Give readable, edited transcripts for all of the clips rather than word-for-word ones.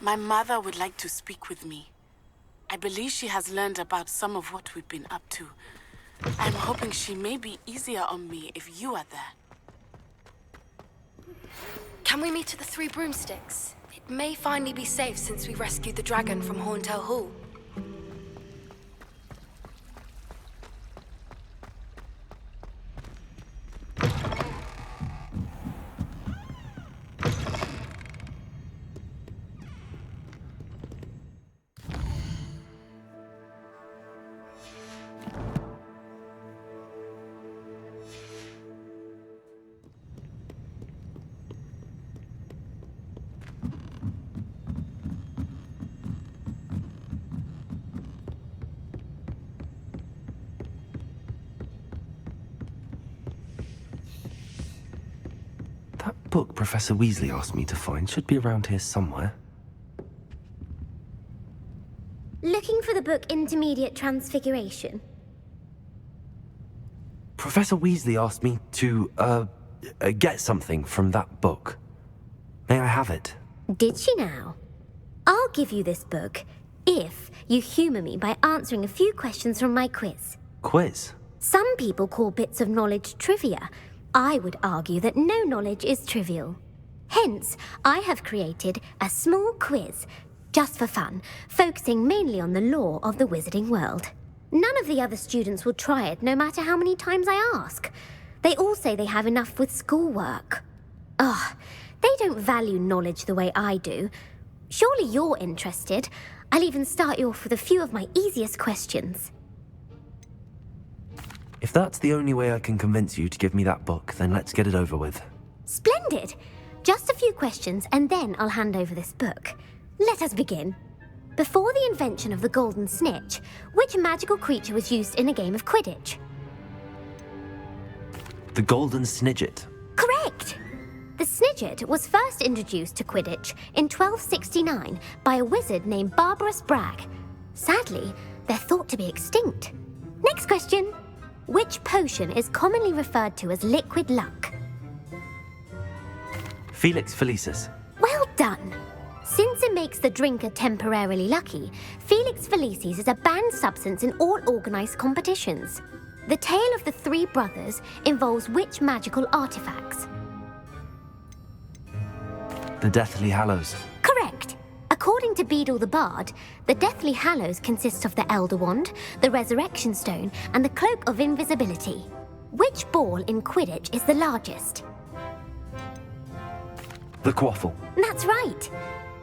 My mother would like to speak with me. I believe she has learned about some of what we've been up to. I'm hoping she may be easier on me if you are there. Can we meet at the Three Broomsticks? It may finally be safe since we rescued the dragon from Horntail Hall. That book Professor Weasley asked me to find should be around here somewhere. Looking for the book Intermediate Transfiguration? Professor Weasley asked me to, get something from that book. May I have it? Did she now? I'll give you this book if you humour me by answering a few questions from my quiz. Quiz? Some people call bits of knowledge trivia. I would argue that no knowledge is trivial. Hence, I have created a small quiz, just for fun, focusing mainly on the lore of the wizarding world. None of the other students will try it, no matter how many times I ask. They all say they have enough with schoolwork. Ugh, they don't value knowledge the way I do. Surely you're interested. I'll even start you off with a few of my easiest questions. If that's the only way I can convince you to give me that book, then let's get it over with. Splendid! Just a few questions, and then I'll hand over this book. Let us begin. Before the invention of the golden snitch, which magical creature was used in a game of Quidditch? The golden Snidget. Correct! The Snidget was first introduced to Quidditch in 1269 by a wizard named Barbarous Bragg. Sadly, they're thought to be extinct. Next question. Which potion is commonly referred to as liquid luck? Felix Felicis. Well done! Since it makes the drinker temporarily lucky, Felix Felicis is a banned substance in all organised competitions. The tale of the three brothers involves which magical artifacts? The Deathly Hallows. Correct! According to Beedle the Bard, the Deathly Hallows consists of the Elder Wand, the Resurrection Stone, and the Cloak of Invisibility. Which ball in Quidditch is the largest? The Quaffle. That's right!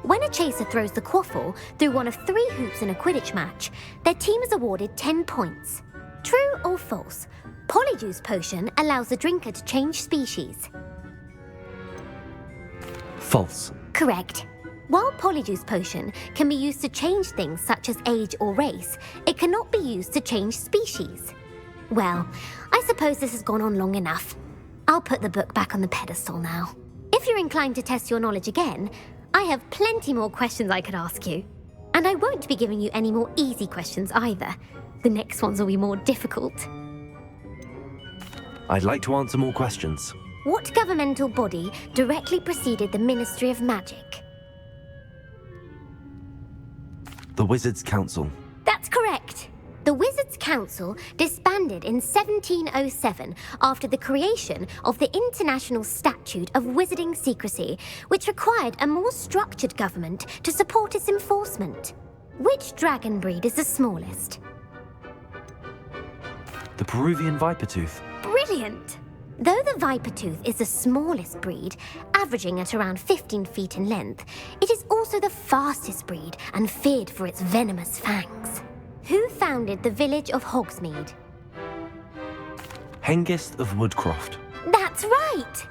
When a chaser throws the Quaffle through one of 3 hoops in a Quidditch match, their team is awarded 10 points. True or false? Polyjuice Potion allows the drinker to change species. False. Correct. While Polyjuice Potion can be used to change things such as age or race, it cannot be used to change species. Well, I suppose this has gone on long enough. I'll put the book back on the pedestal now. If you're inclined to test your knowledge again, I have plenty more questions I could ask you. And I won't be giving you any more easy questions either. The next ones will be more difficult. I'd like to answer more questions. What governmental body directly preceded the Ministry of Magic? The Wizards' Council. That's correct. The Wizards' Council disbanded in 1707 after the creation of the International Statute of Wizarding Secrecy, which required a more structured government to support its enforcement. Which dragon breed is the smallest? The Peruvian Vipertooth. Brilliant! Though the Vipertooth is the smallest breed, averaging at around 15 feet in length, it is also the fastest breed and feared for its venomous fangs. Who founded the village of Hogsmeade? Hengist of Woodcraft. That's right!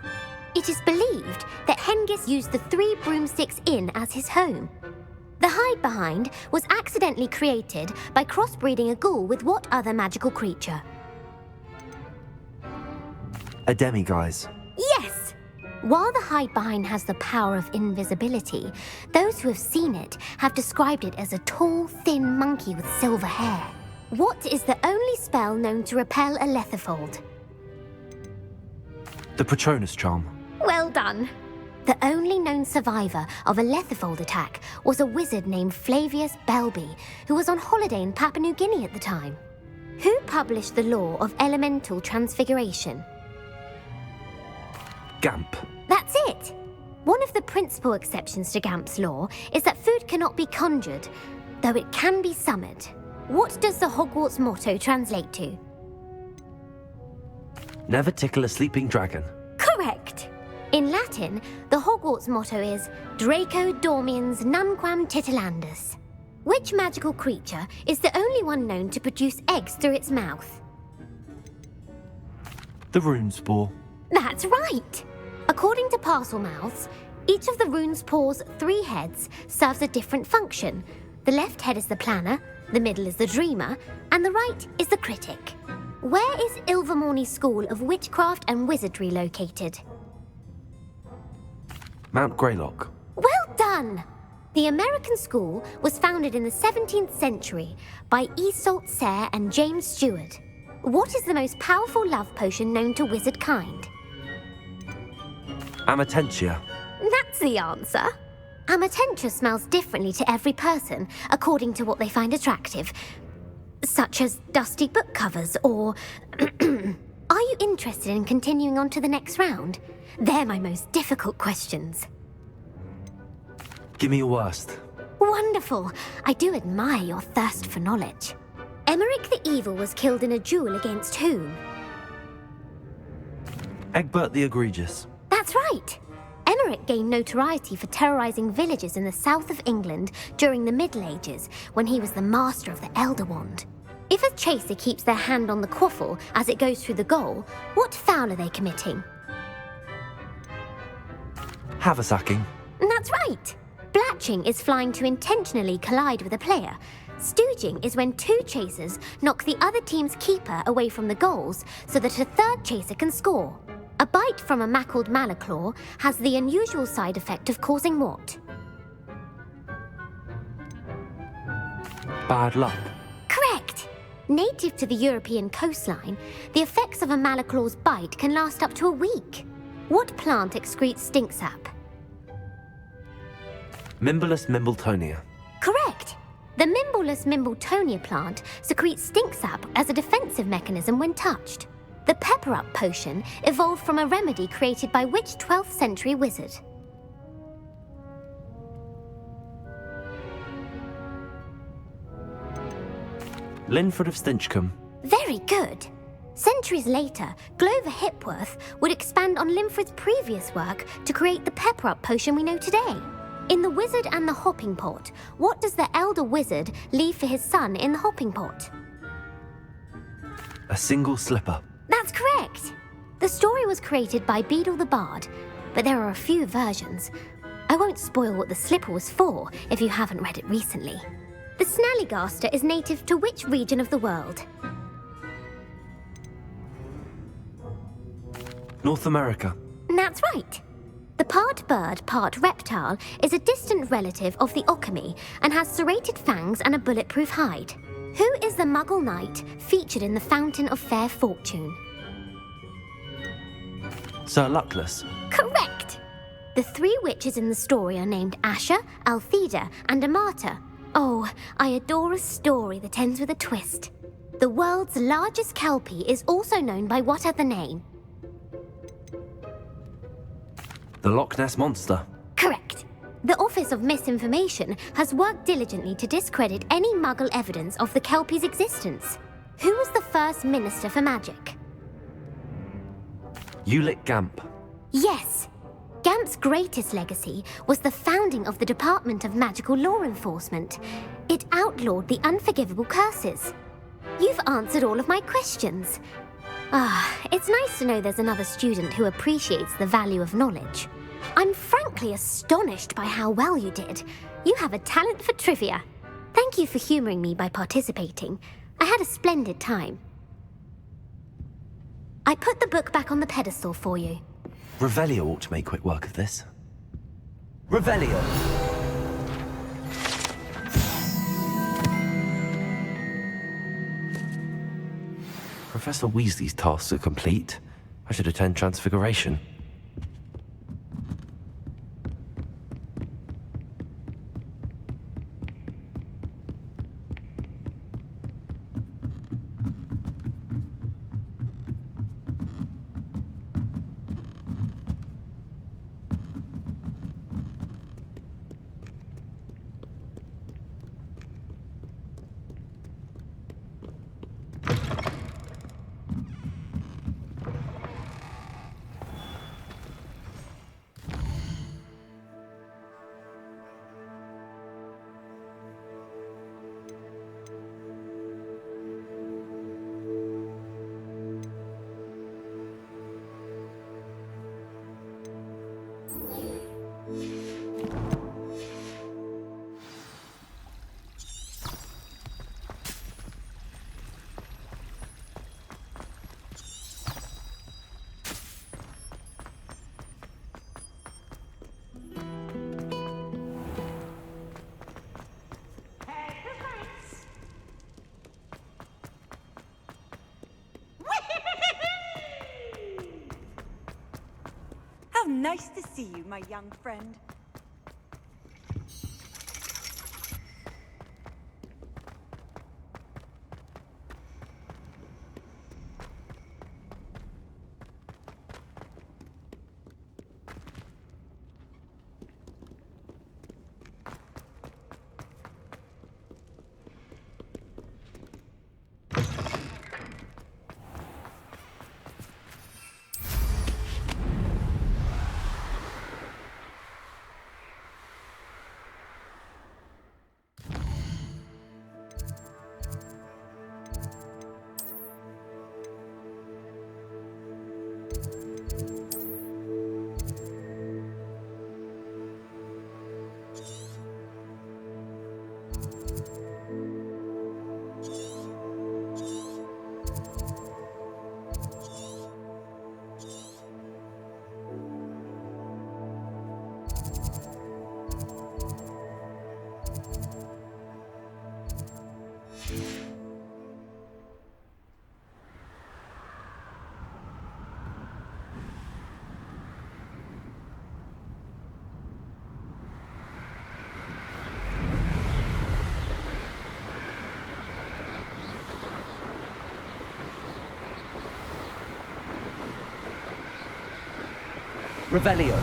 It is believed that Hengist used the Three Broomsticks Inn as his home. The hide-behind was accidentally created by crossbreeding a ghoul with what other magical creature? A Demiguise. Yes! While the hide-behind has the power of invisibility, those who have seen it have described it as a tall, thin monkey with silver hair. What is the only spell known to repel a Lethifold? The Patronus Charm. Well done. The only known survivor of a Lethifold attack was a wizard named Flavius Belby, who was on holiday in Papua New Guinea at the time. Who published the law of elemental transfiguration? Gamp. That's it! One of the principal exceptions to Gamp's law is that food cannot be conjured, though it can be summoned. What does the Hogwarts motto translate to? Never tickle a sleeping dragon. Correct! In Latin, the Hogwarts motto is Draco Dormiens Nunquam Titilandus. Which magical creature is the only one known to produce eggs through its mouth? The Runespoor. That's right! According to Parselmouths, each of the Runespoor's 3 heads serves a different function. The left head is the planner, the middle is the dreamer, and the right is the critic. Where is Ilvermorny School of Witchcraft and Wizardry located? Mount Greylock. Well done! The American school was founded in the 17th century by Iseult Sayre and James Stewart. What is the most powerful love potion known to wizard kind? Amortentia. That's the answer. Amortentia smells differently to every person, according to what they find attractive, such as dusty book covers or... Are you interested in continuing on to the next round? They're my most difficult questions. Give me your worst. Wonderful. I do admire your thirst for knowledge. Emeric the Evil was killed in a duel against whom? Egbert the Egregious. That's right. Emeric gained notoriety for terrorizing villages in the south of England during the Middle Ages, when he was the master of the Elder Wand. If a chaser keeps their hand on the quaffle as it goes through the goal, what foul are they committing? Haversacking. That's right. Blatching is flying to intentionally collide with a player. Stooging is when 2 chasers knock the other team's keeper away from the goals so that a third chaser can score. A bite from a mackled malaclaw has the unusual side effect of causing what? Bad luck. Correct! Native to the European coastline, the effects of a malaclaw's bite can last up to a week. What plant excretes stink sap? Mimbulus Mimbletonia. Correct! The Mimbulus Mimbletonia plant secretes stink sap as a defensive mechanism when touched. The Pepper-Up Potion evolved from a remedy created by which 12th century wizard? Linfred of Stinchcombe. Very good. Centuries later, Glover Hipworth would expand on Linfred's previous work to create the Pepper-Up Potion we know today. In The Wizard and the Hopping Pot, what does the elder wizard leave for his son in the hopping pot? A single slipper. That's correct. The story was created by Beadle the Bard, but there are a few versions. I won't spoil what the slipper was for if you haven't read it recently. The Snallygaster is native to which region of the world? North America. That's right. The part bird, part reptile is a distant relative of the Occamy and has serrated fangs and a bulletproof hide. Who is the Muggle knight featured in the Fountain of Fair Fortune? Sir Luckless. Correct! The 3 witches in the story are named Asher, Altheda, and Amata. Oh, I adore a story that ends with a twist. The world's largest kelpie is also known by what other name? The Loch Ness Monster. Correct. The Office of Misinformation has worked diligently to discredit any Muggle evidence of the Kelpie's existence. Who was the first Minister for Magic? Ulick Gamp. Yes. Gamp's greatest legacy was the founding of the Department of Magical Law Enforcement. It outlawed the unforgivable curses. You've answered all of my questions. It's nice to know there's another student who appreciates the value of knowledge. I'm frankly astonished by how well you did. You have a talent for trivia. Thank you for humouring me by participating. I had a splendid time. I put the book back on the pedestal for you. Revelio ought to make quick work of this. Revelio! Professor Weasley's tasks are complete. I should attend Transfiguration. see you, my young friend. Revelio.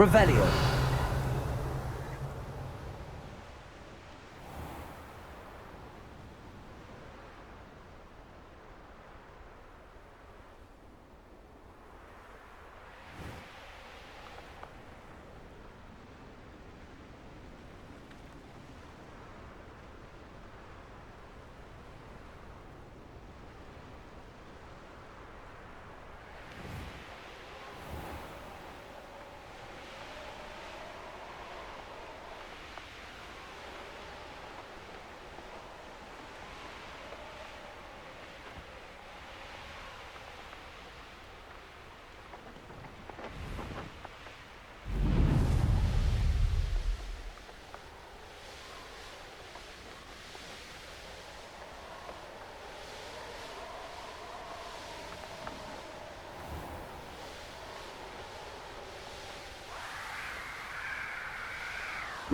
Revelio.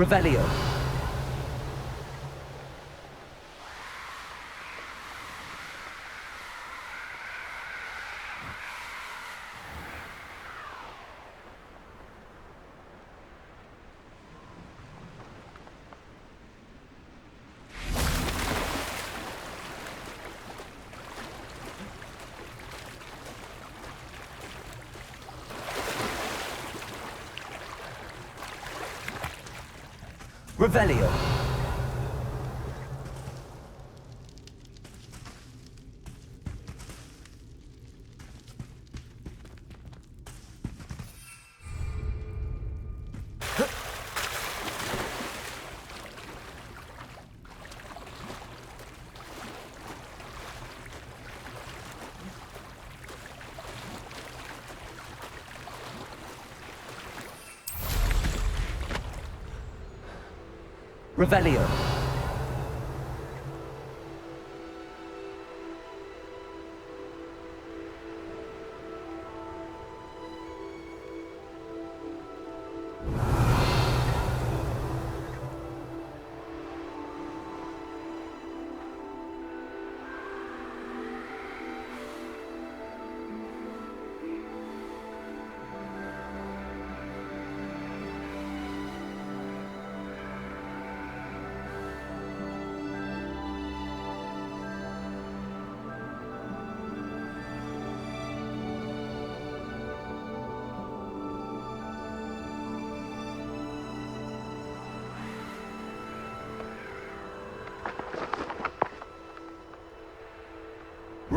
Revelio. Revelio. Revelio.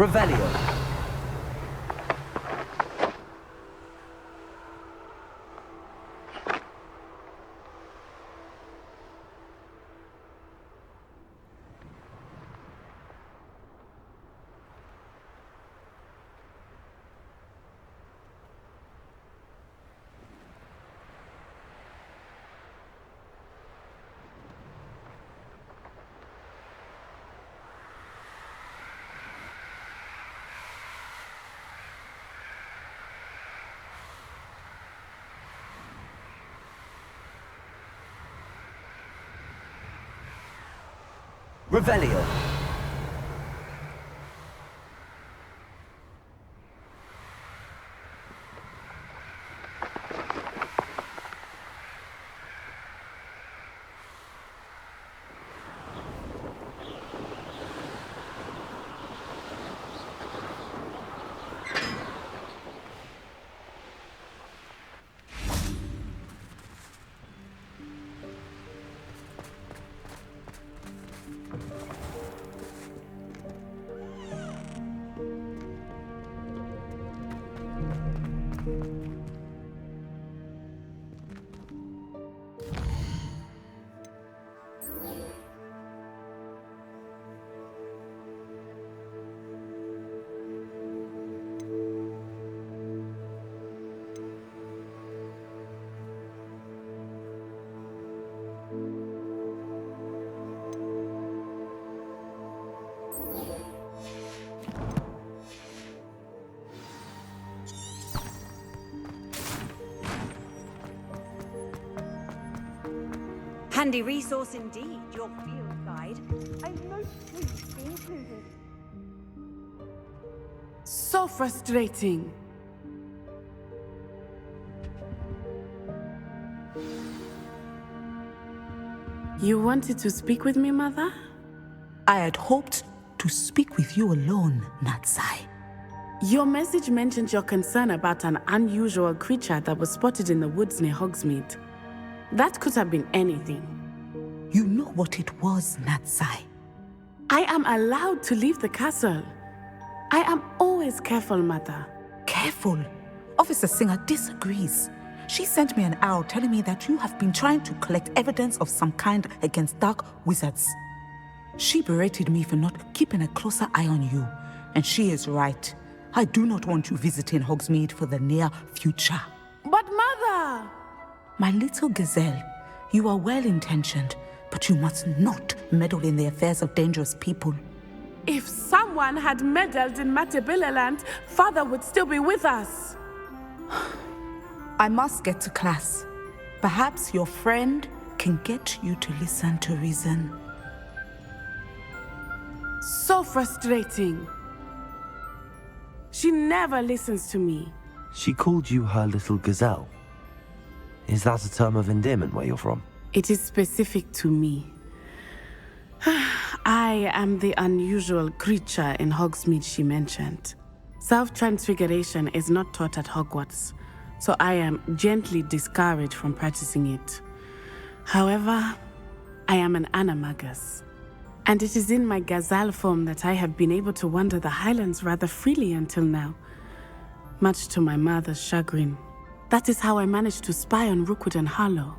Revelio. Revelio. Handy resource indeed, your field guide. I'm most pleased to be included. So frustrating. You wanted to speak with me, Mother? I had hoped to speak with you alone, Natsai. Your message mentioned your concern about an unusual creature that was spotted in the woods near Hogsmeade. That could have been anything. You know what it was, Natsai. I am allowed to leave the castle. I am always careful, Mother. Careful. Officer Singer disagrees. She sent me an owl telling me that you have been trying to collect evidence of some kind against dark wizards. She berated me for not keeping a closer eye on you, and she is right. I do not want you visiting Hogsmeade for the near future. But Mother! My little gazelle, you are well-intentioned, but you must not meddle in the affairs of dangerous people. If someone had meddled in Matabeleland, Father would still be with us. I must get to class. Perhaps your friend can get you to listen to reason. So frustrating. She never listens to me. She called you her little gazelle. Is that a term of endearment where you're from? It is specific to me. I am the unusual creature in Hogsmeade she mentioned. Self-transfiguration is not taught at Hogwarts, so I am gently discouraged from practicing it. However, I am an animagus, and it is in my gazelle form that I have been able to wander the Highlands rather freely until now, much to my mother's chagrin. That is how I managed to spy on Rookwood and Harlow.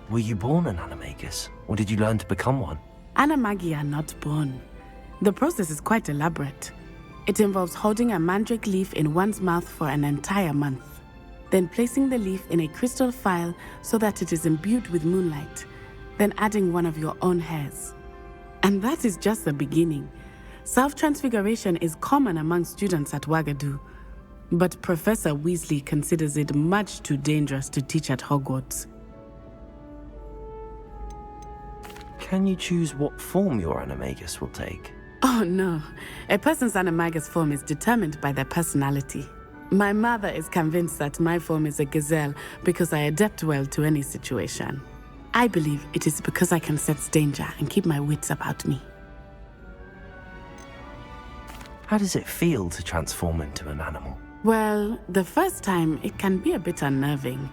Were you born an animagus, or did you learn to become one? Animagi are not born. The process is quite elaborate. It involves holding a mandrake leaf in one's mouth for an entire month, then placing the leaf in a crystal phial so that it is imbued with moonlight, then adding one of your own hairs. And that is just the beginning. Self-transfiguration is common among students at Wagadu, but Professor Weasley considers it much too dangerous to teach at Hogwarts. Can you choose what form your animagus will take? Oh no, a person's animagus form is determined by their personality. My mother is convinced that my form is a gazelle because I adapt well to any situation. I believe it is because I can sense danger and keep my wits about me. How does it feel to transform into an animal? Well, the first time it can be a bit unnerving.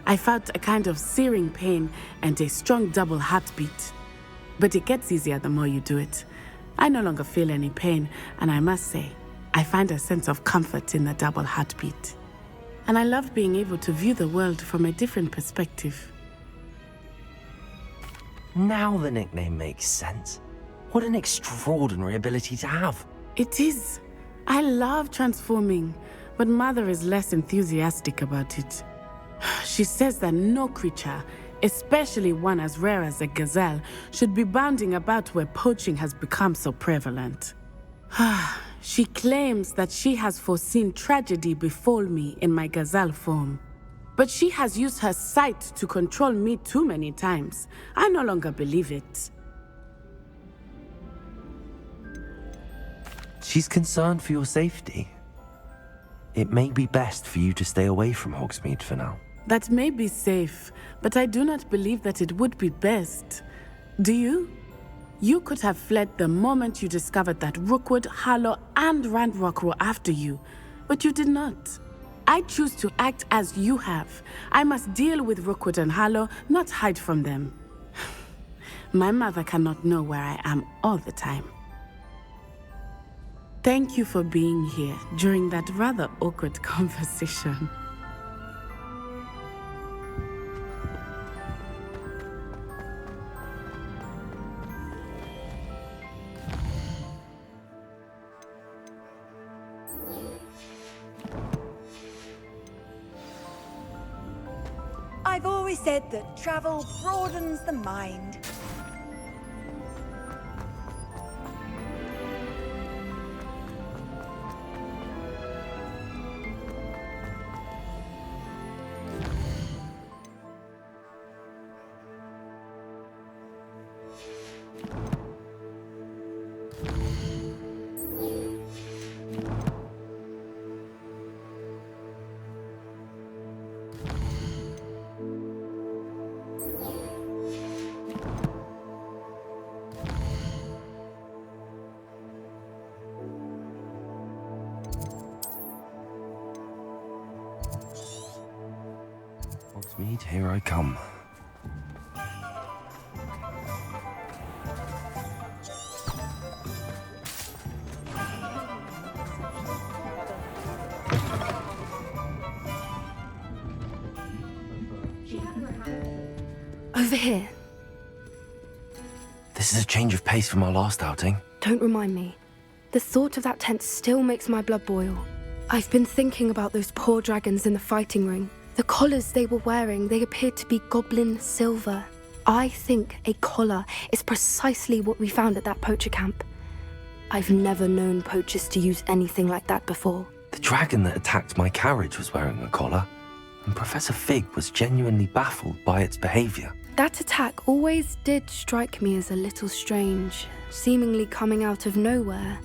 I felt a kind of searing pain and a strong double heartbeat. but it gets easier the more you do it. I no longer feel any pain, and I must say, I find a sense of comfort in the double heartbeat. And I love being able to view the world from a different perspective. Now the nickname makes sense. What an extraordinary ability to have. It is. I love transforming, but Mother is less enthusiastic about it. She says that no creature, especially one as rare as a gazelle, should be bounding about where poaching has become so prevalent. She claims that she has foreseen tragedy befall me in my gazelle form. But she has used her sight to control me too many times. I no longer believe it. She's concerned for your safety. It may be best for you to stay away from Hogsmeade for now. That may be safe, but I do not believe that it would be best. Do you? You could have fled the moment you discovered that Rookwood, Harlow, and Ranrock were after you, but you did not. I choose to act as you have. I must deal with Rookwood and Harlow, not hide from them. My mother cannot know where I am all the time. Thank you for being here during that rather awkward conversation. I've always said that travel broadens the mind. Hogsmeade, here I come. Over here. This is a change of pace from our last outing. Don't remind me. The thought of that tent still makes my blood boil. I've been thinking about those poor dragons in the fighting ring. The collars they were wearing, they appeared to be goblin silver. I think a collar is precisely what we found at that poacher camp. I've never known poachers to use anything like that before. The dragon that attacked my carriage was wearing a collar, and Professor Fig was genuinely baffled by its behavior. That attack always did strike me as a little strange, seemingly coming out of nowhere.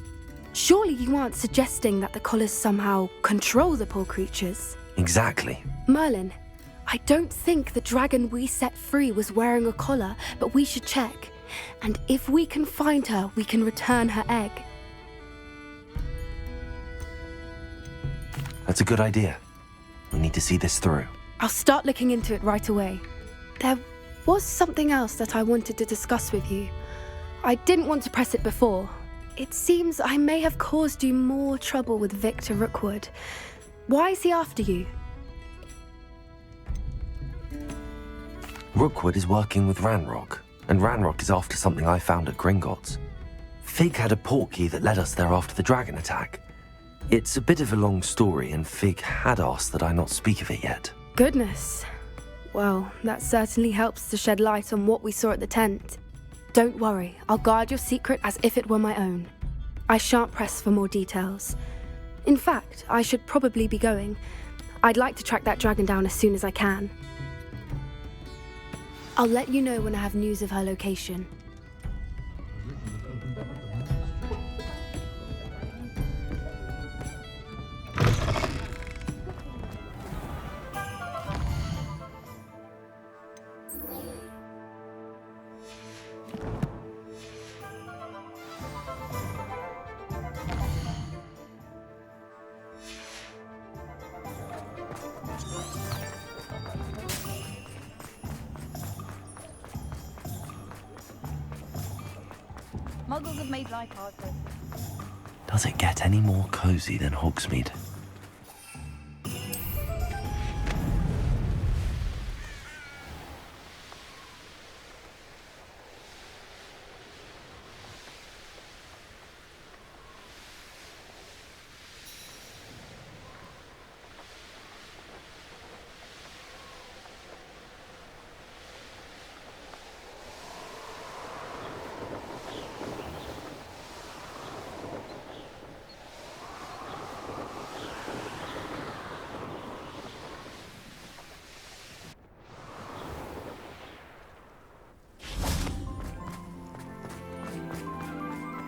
Surely you aren't suggesting that the collars somehow control the poor creatures? Exactly. Merlin, I don't think the dragon we set free was wearing a collar, but we should check. And if we can find her, we can return her egg. That's a good idea. We need to see this through. I'll start looking into it right away. There was something else that I wanted to discuss with you. I didn't want to press it before. It seems I may have caused you more trouble with Victor Rookwood. Why is he after you? Rookwood is working with Ranrock, and Ranrock is after something I found at Gringotts. Fig had a portkey that led us there after the dragon attack. It's a bit of a long story, and Fig had asked that I not speak of it yet. Goodness. Well, that certainly helps to shed light on what we saw at the tent. Don't worry, I'll guard your secret as if it were my own. I shan't press for more details. In fact, I should probably be going. I'd like to track that dragon down as soon as I can. I'll let you know when I have news of her location. Muggles have made life hard for us. Does it get any more cozy than Hogsmeade?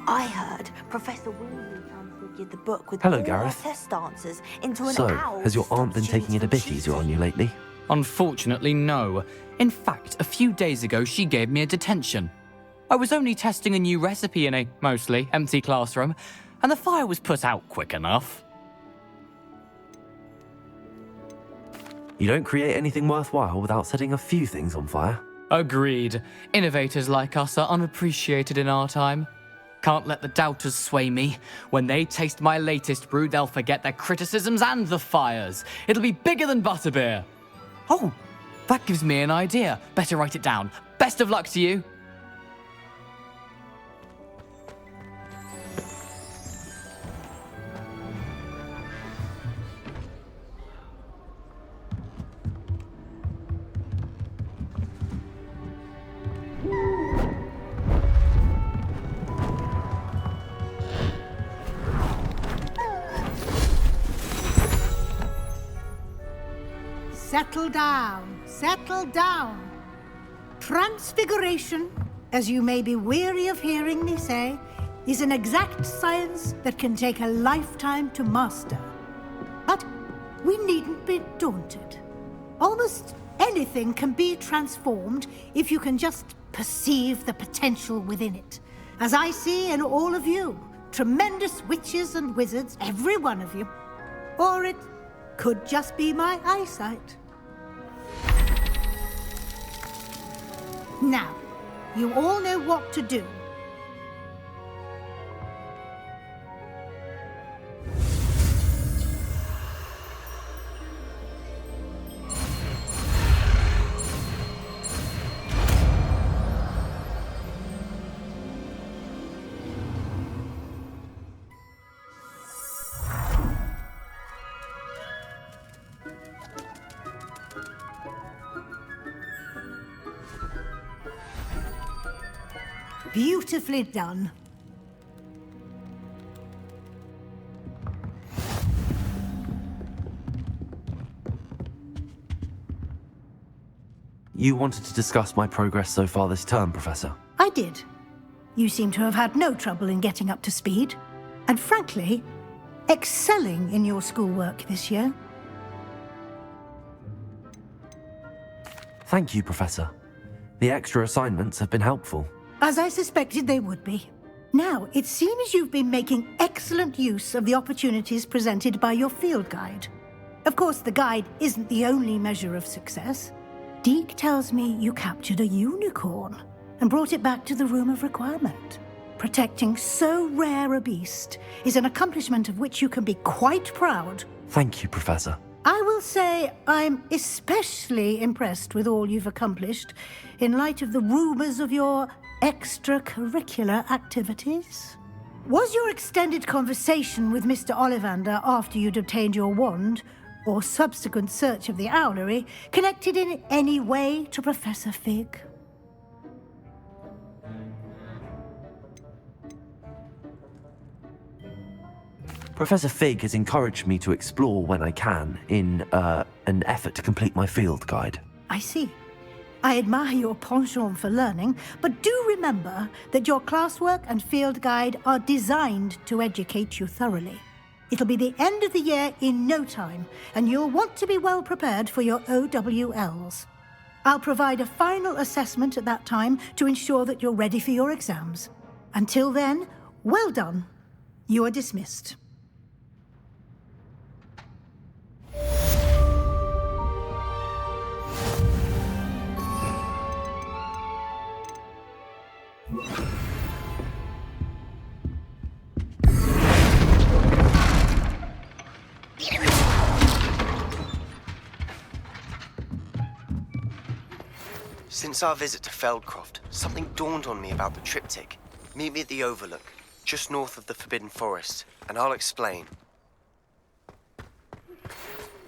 I heard Professor Weasley transfigured the book with Hello, all Gareth. our test answers into an So, owl. has your aunt been Students taking it a for bit easier on you lately? Unfortunately, no. In fact, a few days ago, she gave me a detention. I was only testing a new recipe in a mostly empty classroom, and the fire was put out quick enough. You don't create anything worthwhile without setting a few things on fire. Agreed. Innovators like us are unappreciated in our time. Can't let the doubters sway me. When they taste my latest brew, they'll forget their criticisms and the fires. It'll be bigger than butterbeer. Oh, that gives me an idea. Better write it down. Best of luck to you. Settle down, settle down. Transfiguration, as you may be weary of hearing me say, is an exact science that can take a lifetime to master. But we needn't be daunted. Almost anything can be transformed if you can just perceive the potential within it. As I see in all of you, tremendous witches and wizards, every one of you. Or it could just be my eyesight. Now, you all know what to do. Beautifully done. You wanted to discuss my progress so far this term, Professor. I did. You seem to have had no trouble in getting up to speed. And frankly, excelling in your schoolwork this year. Thank you, Professor. The extra assignments have been helpful. As I suspected they would be. Now, it seems you've been making excellent use of the opportunities presented by your field guide. Of course, the guide isn't the only measure of success. Deke tells me you captured a unicorn and brought it back to the Room of Requirement. Protecting so rare a beast is an accomplishment of which you can be quite proud. Thank you, Professor. I will say I'm especially impressed with all you've accomplished in light of the rumors of your extracurricular activities. Was your extended conversation with Mr. Ollivander after you'd obtained your wand, or subsequent search of the owlery, connected in any way to Professor Fig? Professor Fig has encouraged me to explore when I can in an effort to complete my field guide. I see. I admire your penchant for learning, but do remember that your classwork and field guide are designed to educate you thoroughly. It'll be the end of the year in no time, and you'll want to be well prepared for your OWLs. I'll provide a final assessment at that time to ensure that you're ready for your exams. Until then, well done. You are dismissed. Since our visit to Feldcroft, something dawned on me about the triptych. Meet me at the Overlook, just north of the Forbidden Forest, and I'll explain.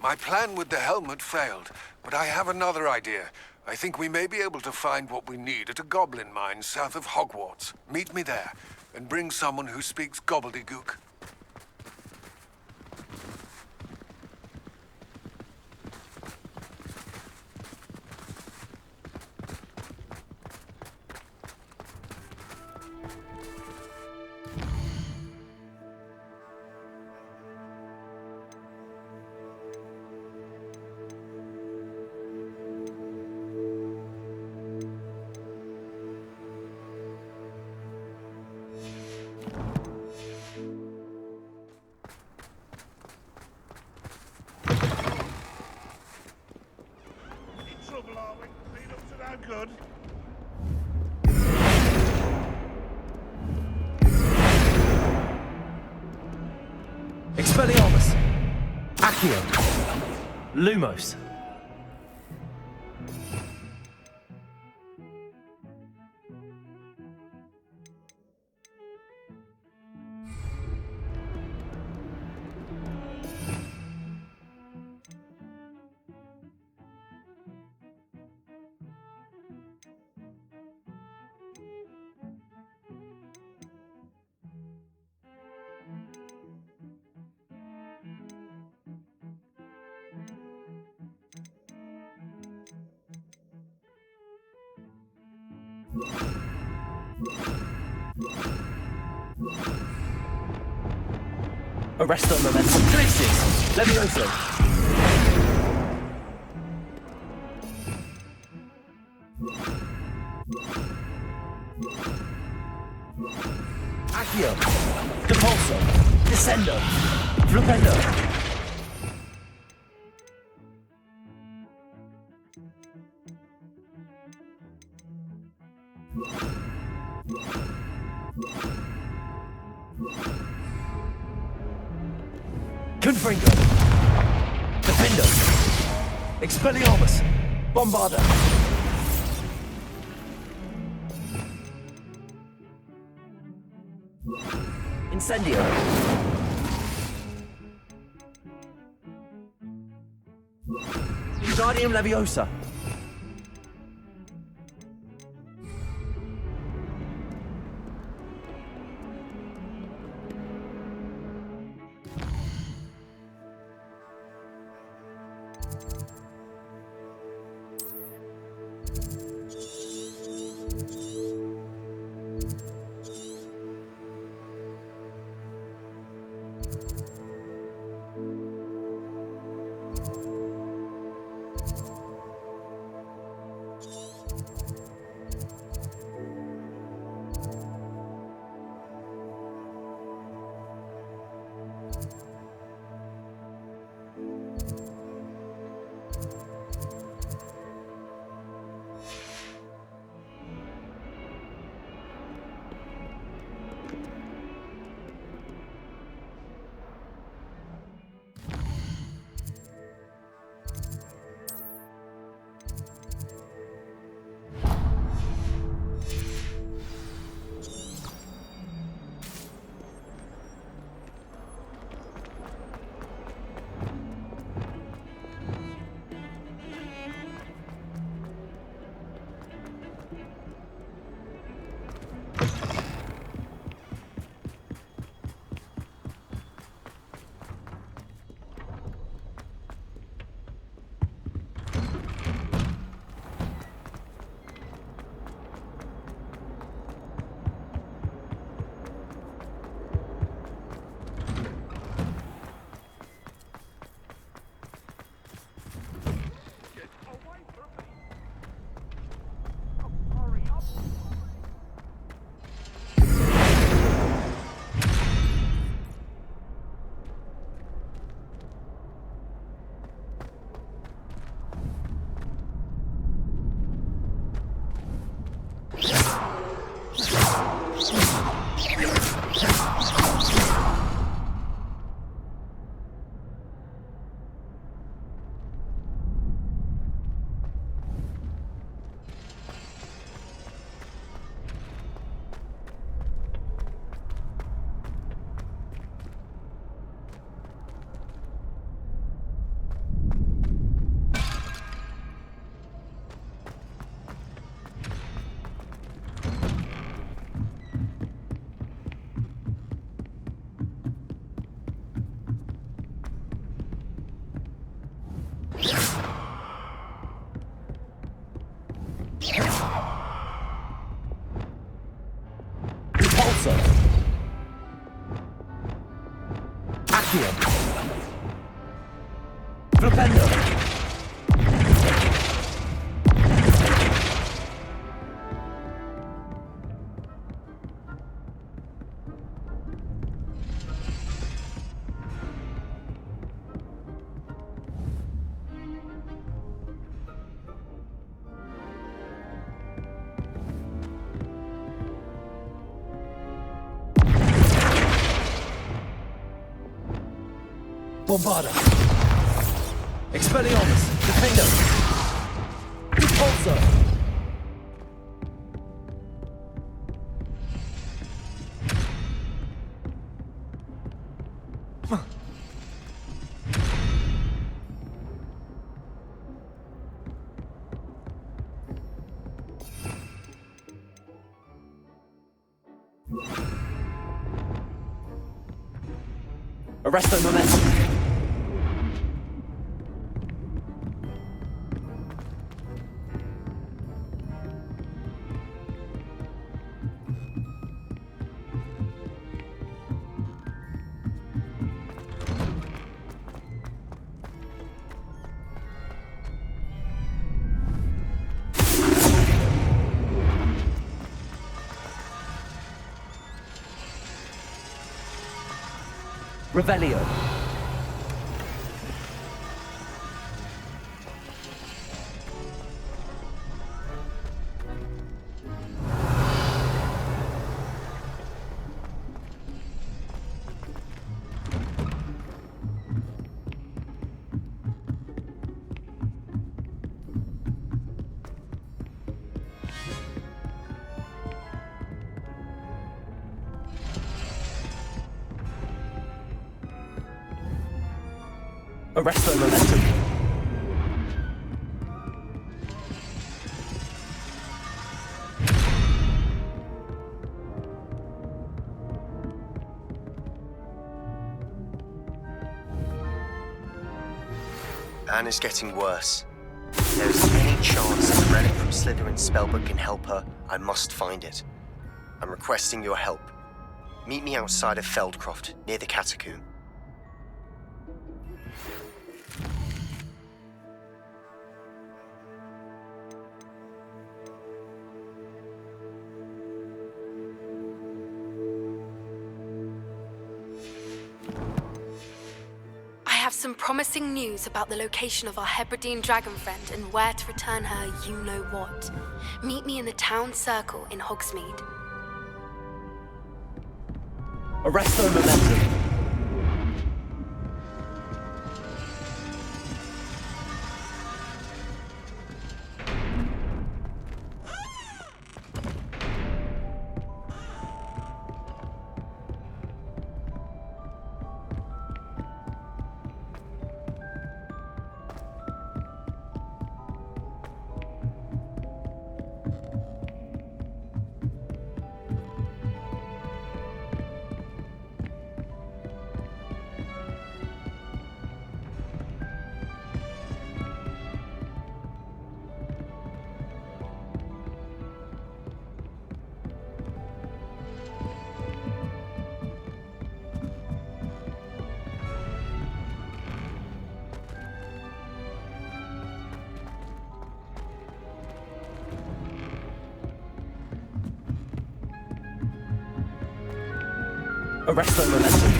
My plan with the helmet failed, but I have another idea. I think we may be able to find what we need at a goblin mine south of Hogwarts. Meet me there, and bring someone who speaks gobbledygook. Good. Expelliarmus! Accio! Lumos! Arresto momentum. Felix! Levioso! Accio! Depulso! Descendo! Flupendo! Confringo! Defendo! Expelliarmus! Bombarda! Incendio! Guardium Leviosa! Repulsor. Accio. Flipendo. Bombarda. Expelliarmus. Defender. Repulsor. Arresto momentum. Revelio. Arresto momentum. Anne is getting worse. If there is any chance that the relic from Slytherin's spellbook can help her, I must find it. I'm requesting your help. Meet me outside of Feldcroft, near the catacomb. Some promising news about the location of our Hebridean dragon friend and where to return her you-know-what. Meet me in the town circle in Hogsmeade. Arresto momentum. Arresto momentum.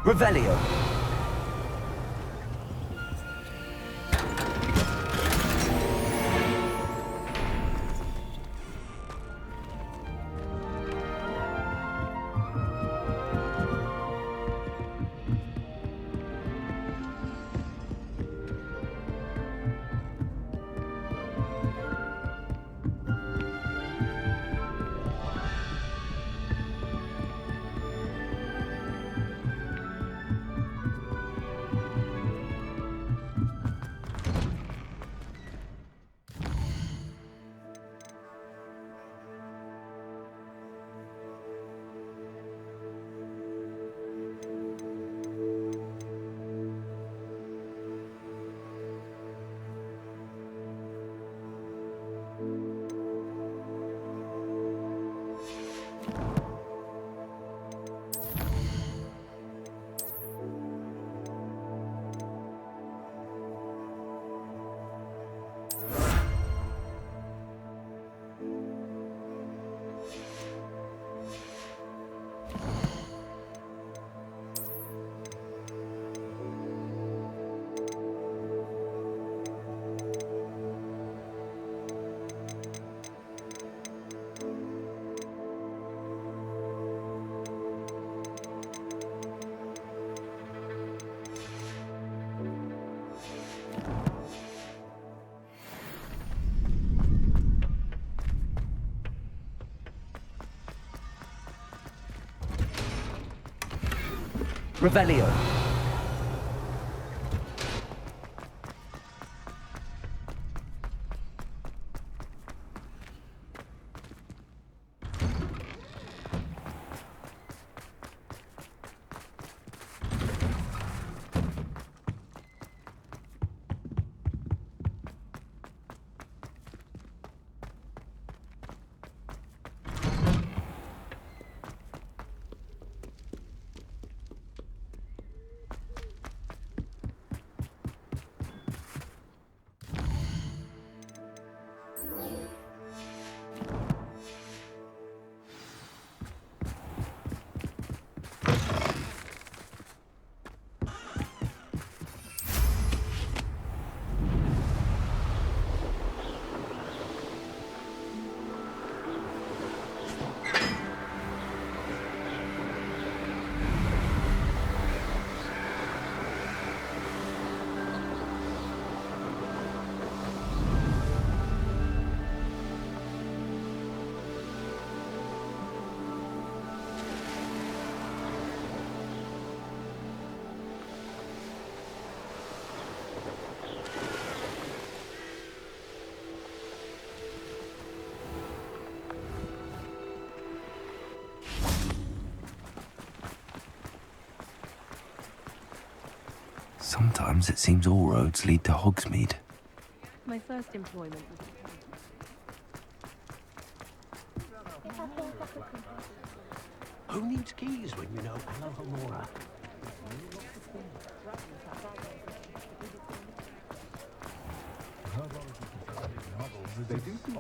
Revelio. Revelio. Sometimes it seems all roads lead to Hogsmeade. My first employment was... Who needs keys when you know Alohomora? They do seem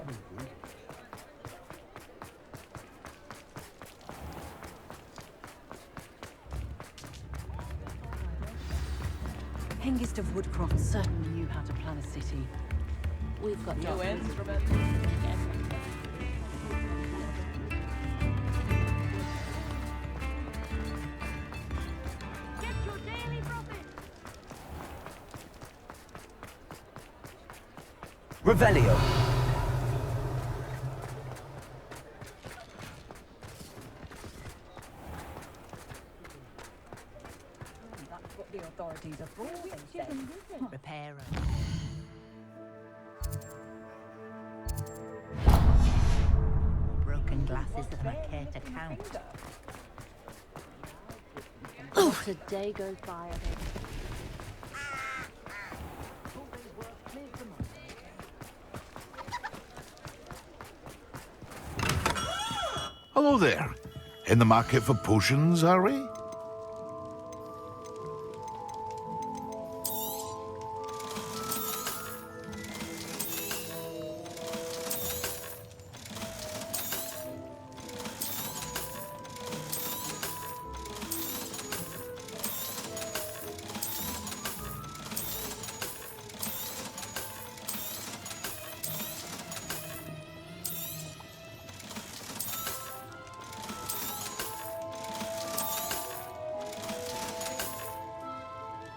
Hengist of Woodcraft certainly knew how to plan a city. We've got no instruments. Get your daily profit! Revelio. That's what the authorities have always said. Repair 'em. Broken glasses that I care to count. Not a day goes by. Hello there. In the market for potions, are we?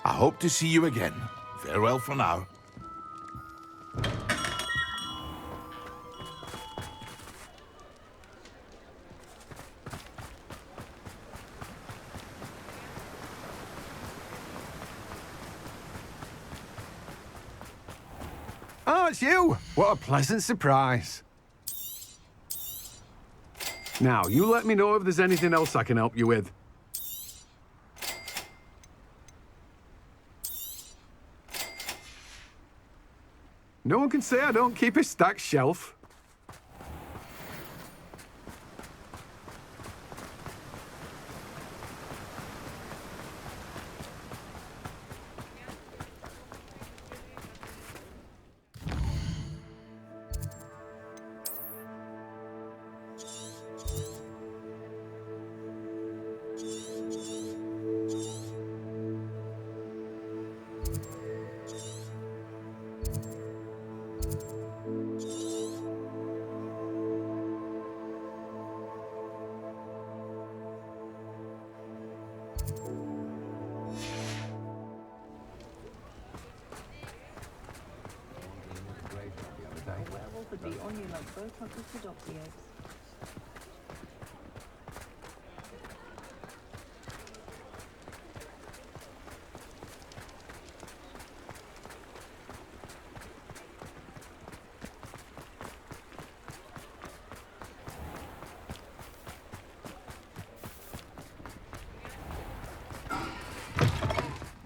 I hope to see you again. Farewell for now. Oh, it's you! What a pleasant surprise. Now, you let me know if there's anything else I can help you with. No one can say I don't keep a stacked shelf.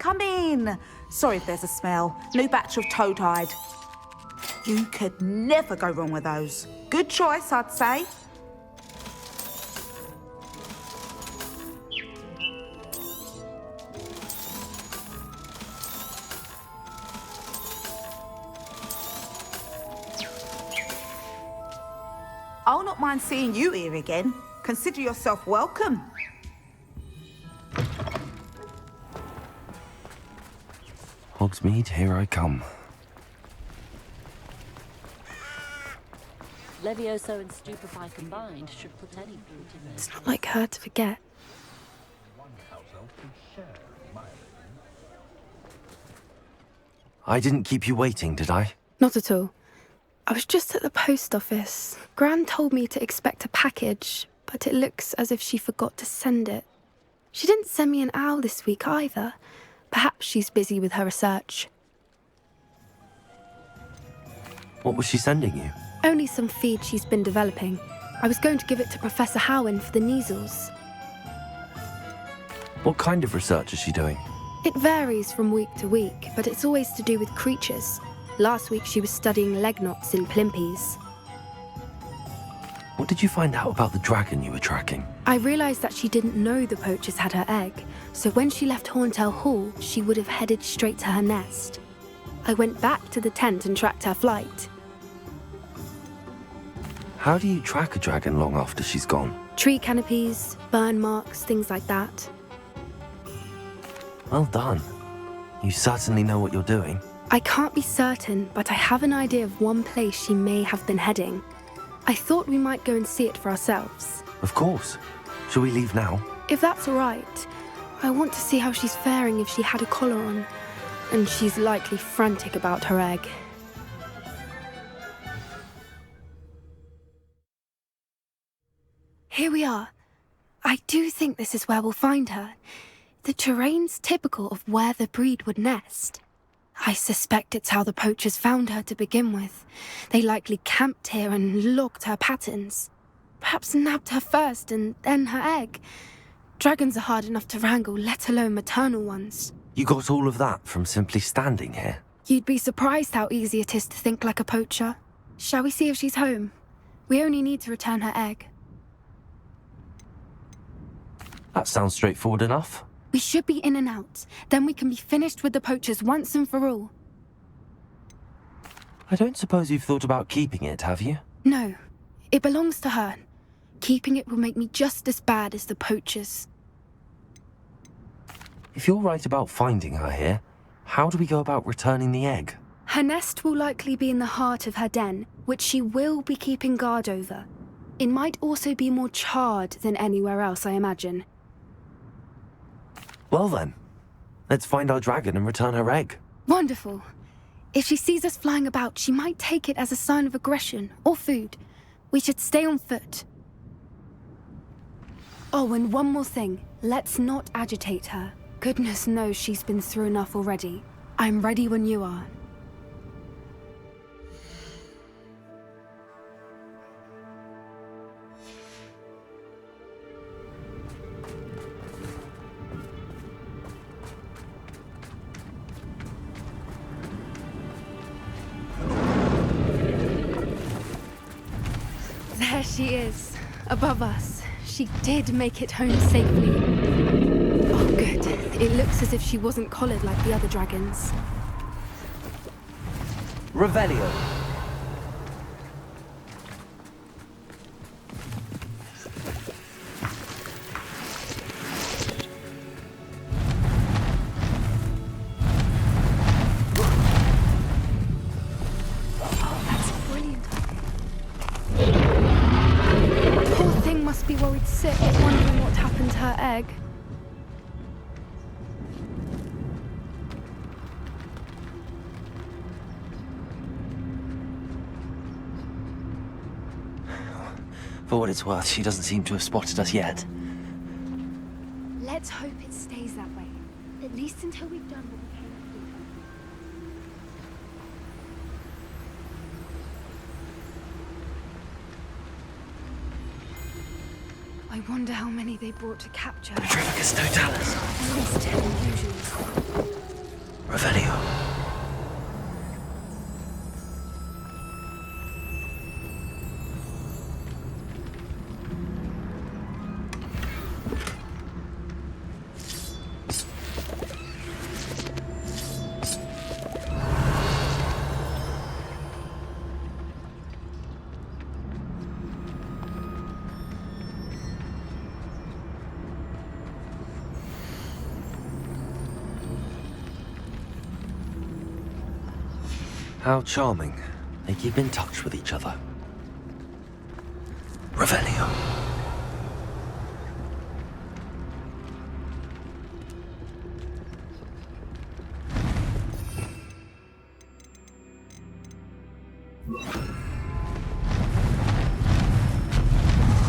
come in. Sorry if there's a smell. New batch of toad-hide. You could never go wrong with those. Good choice, I'd say. I'll not mind seeing you here again. Consider yourself welcome. Hogsmeade, here I come. Levioso and Stupefy combined should put any fruit in there. It's not like her to forget. I didn't keep you waiting, did I? Not at all. I was just at the post office. Gran told me to expect a package, but it looks as if she forgot to send it. She didn't send me an owl this week either. Perhaps she's busy with her research. What was she sending you? Only some feed she's been developing. I was going to give it to Professor Howin for the measles. What kind of research is she doing? It varies from week to week, but it's always to do with creatures. Last week she was studying leg knots in plimpies. What did you find out about the dragon you were tracking? I realised that she didn't know the poachers had her egg, so when she left Horntail Hall, she would have headed straight to her nest. I went back to the tent and tracked her flight. How do you track a dragon long after she's gone? Tree canopies, burn marks, things like that. Well done. You certainly know what you're doing. I can't be certain, but I have an idea of one place she may have been heading. I thought we might go and see it for ourselves. Of course. Shall we leave now? If that's all right. I want to see how she's faring if she had a collar on. And she's likely frantic about her egg. Here we are. I do think this is where we'll find her. The terrain's typical of where the breed would nest. I suspect it's how the poachers found her to begin with. They likely camped here and logged her patterns. Perhaps nabbed her first and then her egg. Dragons are hard enough to wrangle, let alone maternal ones. You got all of that from simply standing here? You'd be surprised how easy it is to think like a poacher. Shall we see if she's home? We only need to return her egg. That sounds straightforward enough. We should be in and out. Then we can be finished with the poachers once and for all. I don't suppose you've thought about keeping it, have you? No. It belongs to her. Keeping it will make me just as bad as the poachers. If you're right about finding her here, how do we go about returning the egg? Her nest will likely be in the heart of her den, which she will be keeping guard over. It might also be more charred than anywhere else, I imagine. Well then, let's find our dragon and return her egg. Wonderful. If she sees us flying about, she might take it as a sign of aggression or food. We should stay on foot. Oh, and one more thing. Let's not agitate her. Goodness knows she's been through enough already. I'm ready when you are. There she is, above us. She did make it home safely. Oh, good. It looks as if she wasn't collared like the other dragons. Revelio. Be worried sick, wondering what happened to her egg. For what it's worth, she doesn't seem to have spotted us yet. Let's hope it stays that way. At least until we've done what we came to do. I wonder how many they brought to capture. Petrificus totalis. At least 10 usually. Revelio. How charming. They keep in touch with each other. Revelio.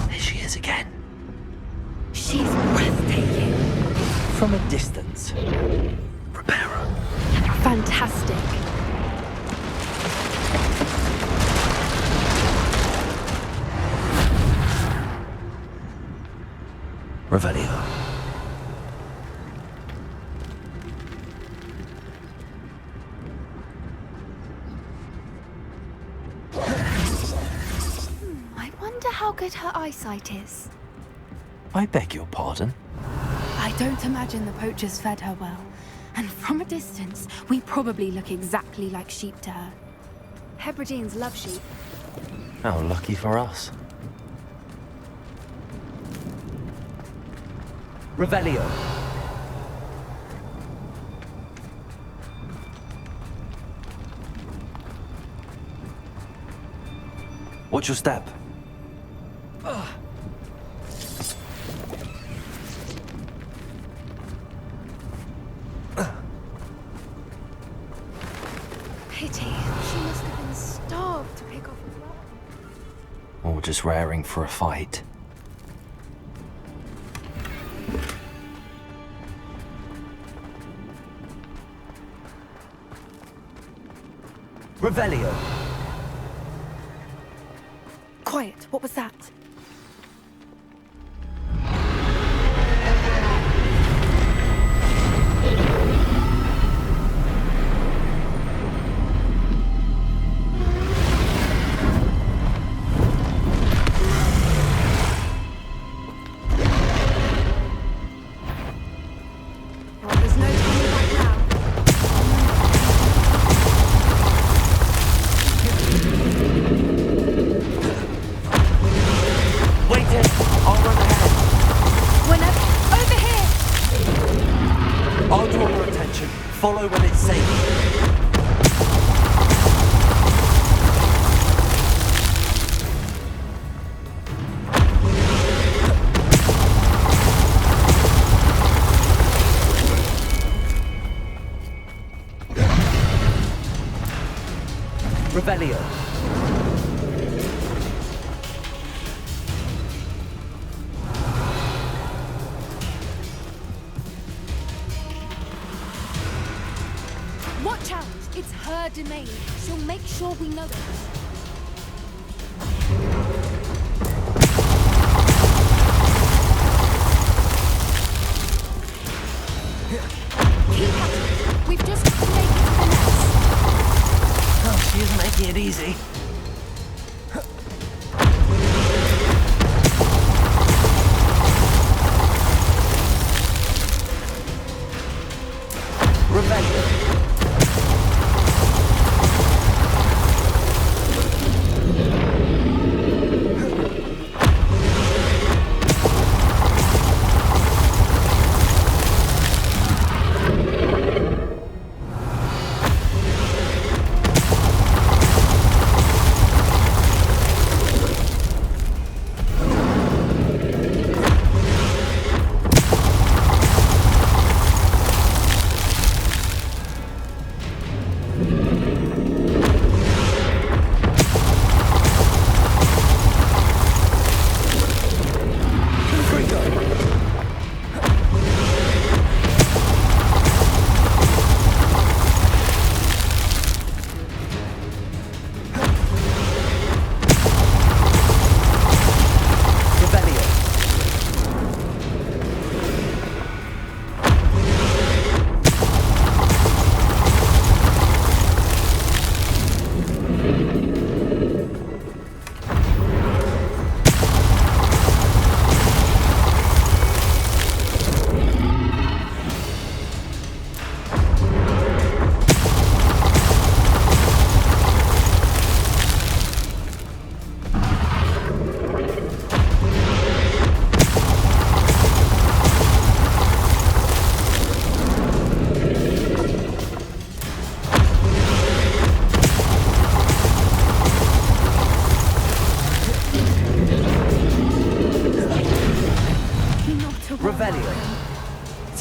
There she is again. She's breathtaking. From a distance. Reparo. Fantastic. Revelio. I wonder how good her eyesight is. I beg your pardon? I don't imagine the poachers fed her well. And from a distance, we probably look exactly like sheep to her. Hebrideans love sheep. How lucky for us. Revelio. Watch your step. Pity. She must have been starved to pick off a rock. Or just raring for a fight. Revelio. Quiet. What was that? Follow when it's safe. Revelio. Watch out! It's her domain. She'll make sure we know it. Keep at it. We've just got to make it to the Ness. Oh, she isn't making it easy. Revelio.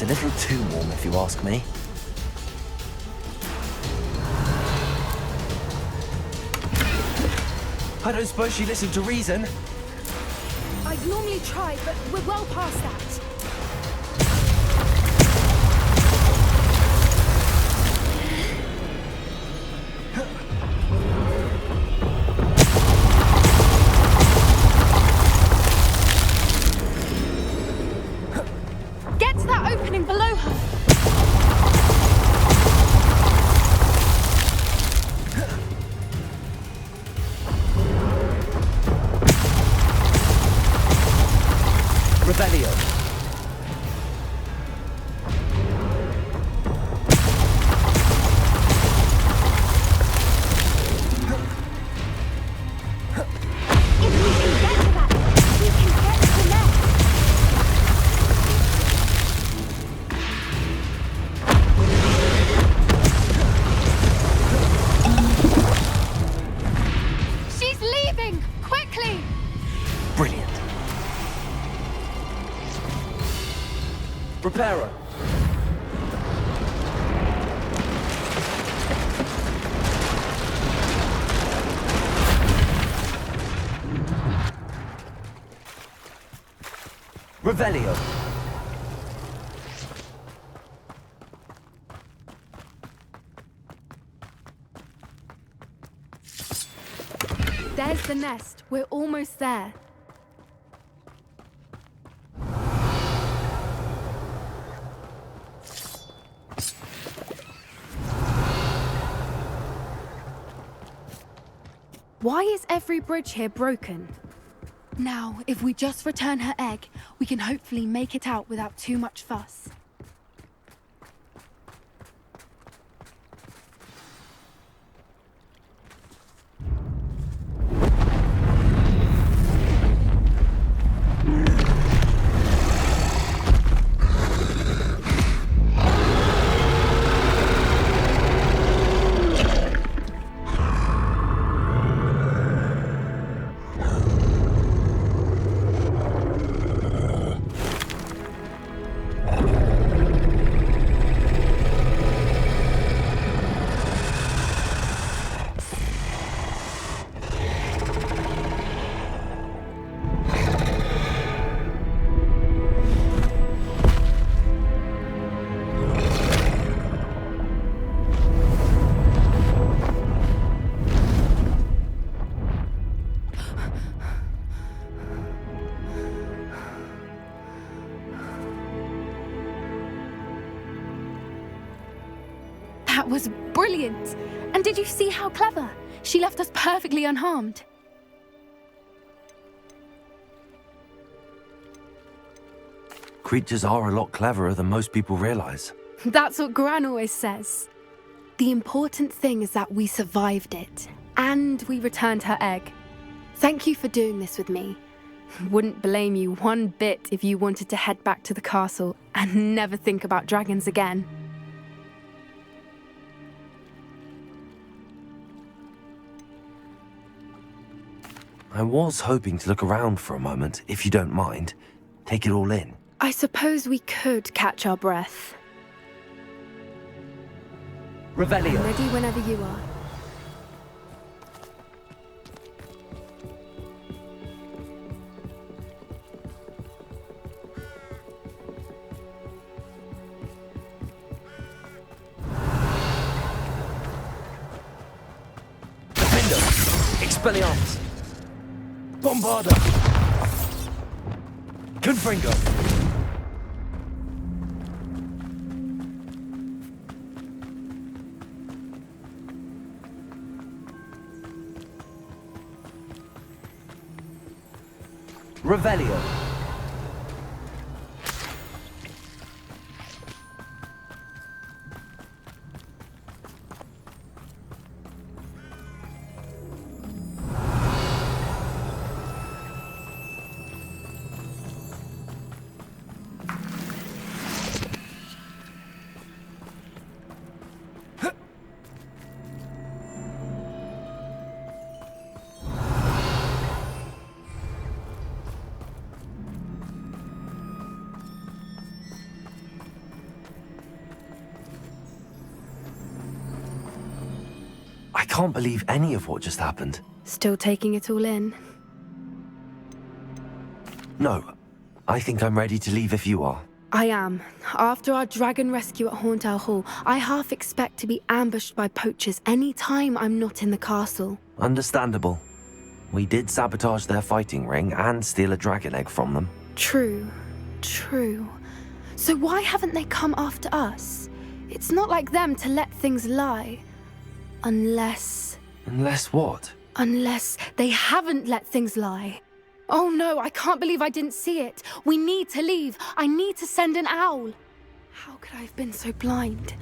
It's a little too warm, if you ask me. I don't suppose she listened to reason. I'd normally try, but we're well past that. Get to that opening below her. Revelio. If we can get to that, we can get to Ness. She's leaving! Quickly! Brilliant. Reparo. Revelio. There's the nest. We're almost there. Why is every bridge here broken? Now, if we just return her egg, we can hopefully make it out without too much fuss. That was brilliant! And did you see how clever? She left us perfectly unharmed. Creatures are a lot cleverer than most people realize. That's what Gran always says. The important thing is that we survived it, and we returned her egg. Thank you for doing this with me. Wouldn't blame you one bit if you wanted to head back to the castle and never think about dragons again. I was hoping to look around for a moment, if you don't mind. Take it all in. I suppose we could catch our breath. Revelio. I'm ready whenever you are. Expelliarmus! Bombarda! Confringo! Revelio! can't believe any of what just happened. Still taking it all in? No, I think I'm ready to leave if you are. I am. After our dragon rescue at Hauntow Hall, I half expect to be ambushed by poachers any time I'm not in the castle. Understandable. We did sabotage their fighting ring and steal a dragon egg from them. True. So why haven't they come after us? It's not like them to let things lie. Unless what? Unless they haven't let things lie. Oh no, I can't believe I didn't see it. We need to leave. I need to send an owl. How could I have been so blind?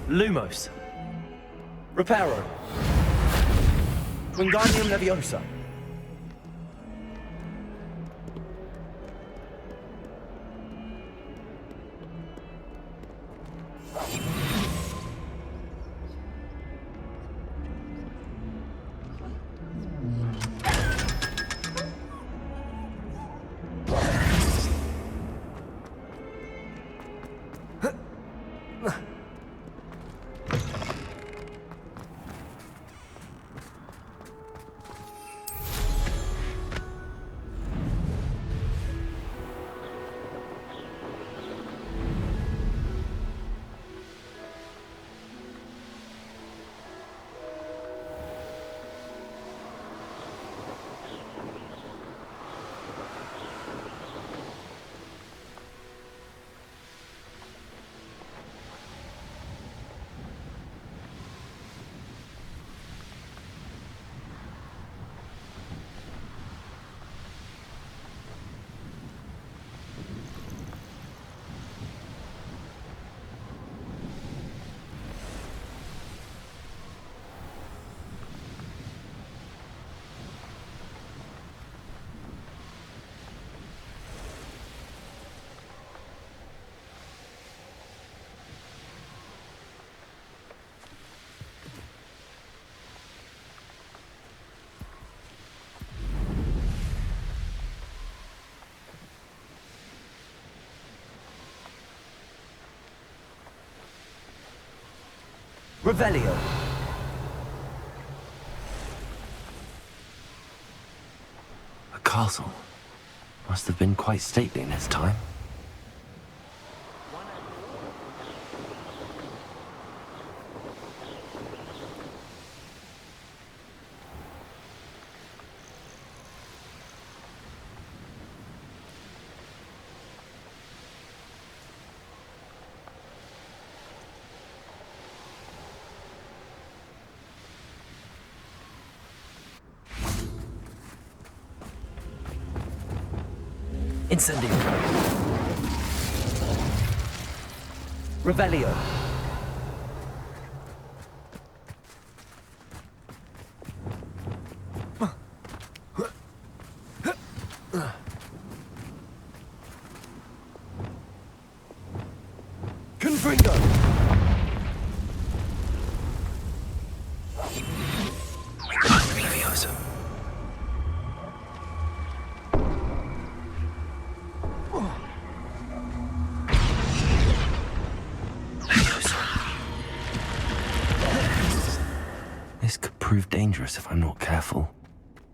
Lumos. Reparo. Wingardium Leviosa. Revelio. A castle. Must have been quite stately in its time. Incendio. Revelio. Confringo. This could prove dangerous if I'm not careful.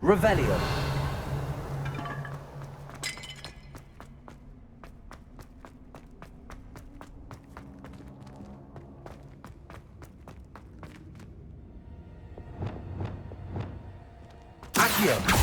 Revelio. Accio.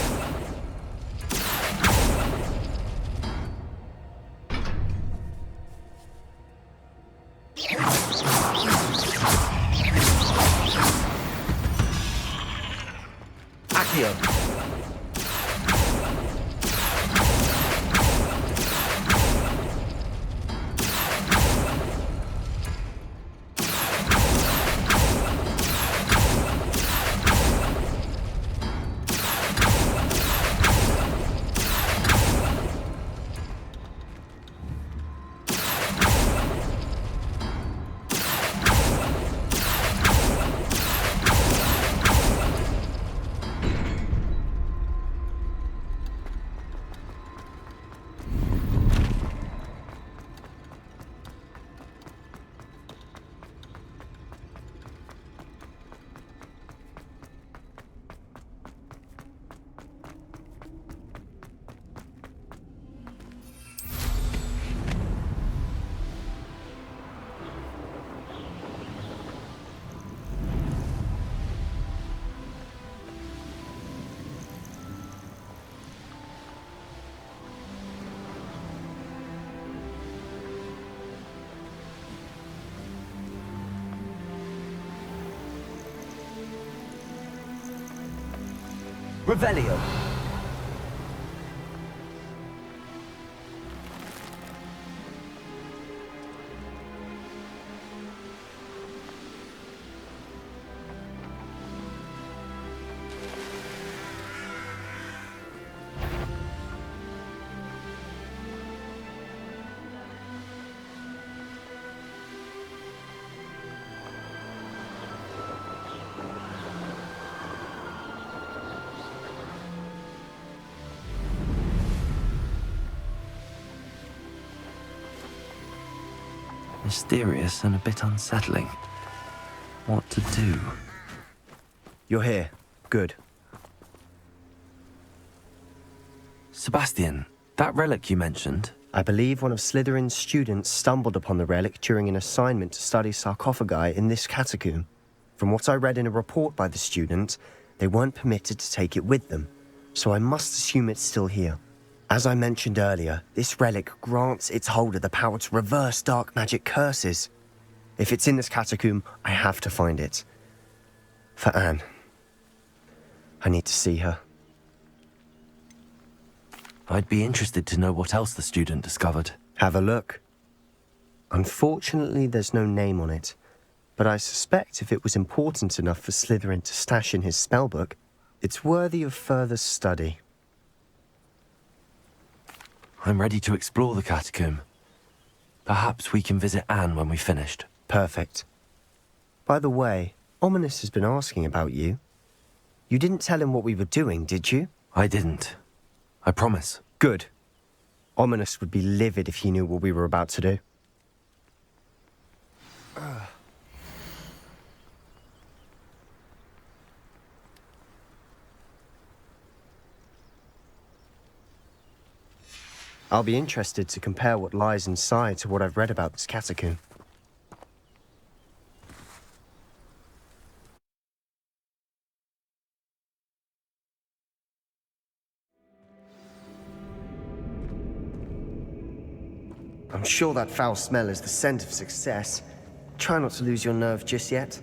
Revelio. Mysterious and a bit unsettling. What to do? You're here. Good. Sebastian, that relic you mentioned? I believe one of Slytherin's students stumbled upon the relic during an assignment to study sarcophagi in this catacomb. From what I read in a report by the student, they weren't permitted to take it with them, so I must assume it's still here. As I mentioned earlier, this relic grants its holder the power to reverse dark magic curses. If it's in this catacomb, I have to find it. For Anne. I need to see her. I'd be interested to know what else the student discovered. Have a look. Unfortunately, there's no name on it, but I suspect if it was important enough for Slytherin to stash in his spellbook, it's worthy of further study. I'm ready to explore the catacomb. Perhaps we can visit Anne when we've finished. Perfect. By the way, Ominous has been asking about you. You didn't tell him what we were doing, did you? I didn't. I promise. Good. Ominous would be livid if he knew what we were about to do. I'll be interested to compare what lies inside to what I've read about this catacomb. I'm sure that foul smell is the scent of success. Try not to lose your nerve just yet.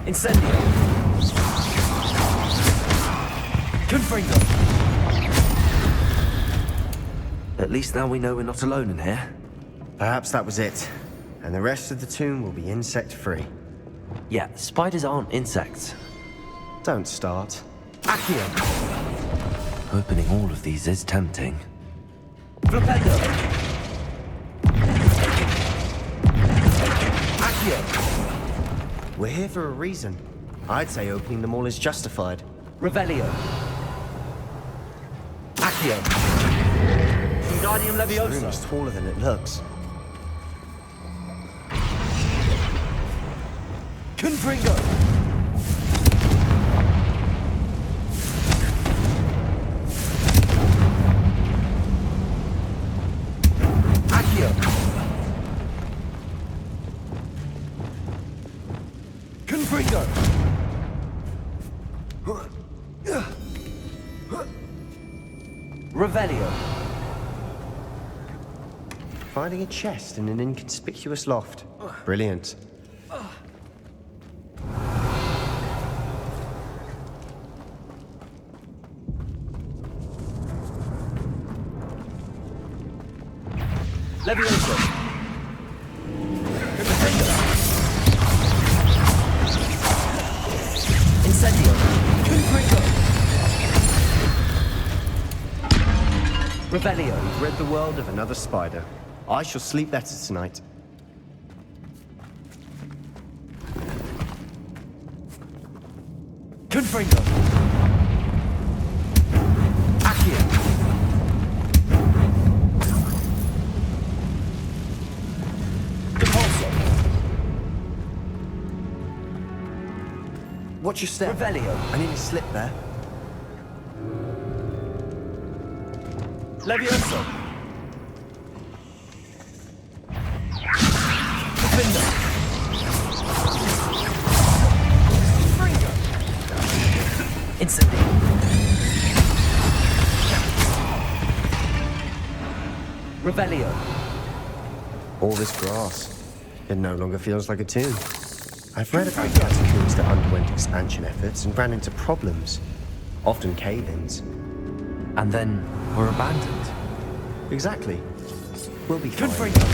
Incendio. Confringo. At least now we know we're not alone in here. Perhaps that was it. And the rest of the tomb will be insect-free. Yeah, spiders aren't insects. Don't start. Accio. Opening all of these is tempting. Flipendo. Accio. We're here for a reason. I'd say opening them all is justified. Revelio. Accio. Wingardium This room Leviosa. is taller than it looks. Confringo. Accio. Confringo. Revelio. Finding a chest in an inconspicuous loft. Brilliant. Leviosa. Incendio. Confringo. Revelio. We've rid the world of another spider. I shall sleep better tonight. Confringo. Accio. Depulso. Watch your step. Revelio. I nearly slipped there. Levioso. Defender. Incendio. Revelio. All this grass. It no longer feels like a tomb. I've read about catacombs that underwent expansion efforts and ran into problems. Often cave-ins. And then were abandoned. Exactly. We'll be fine. Confringo.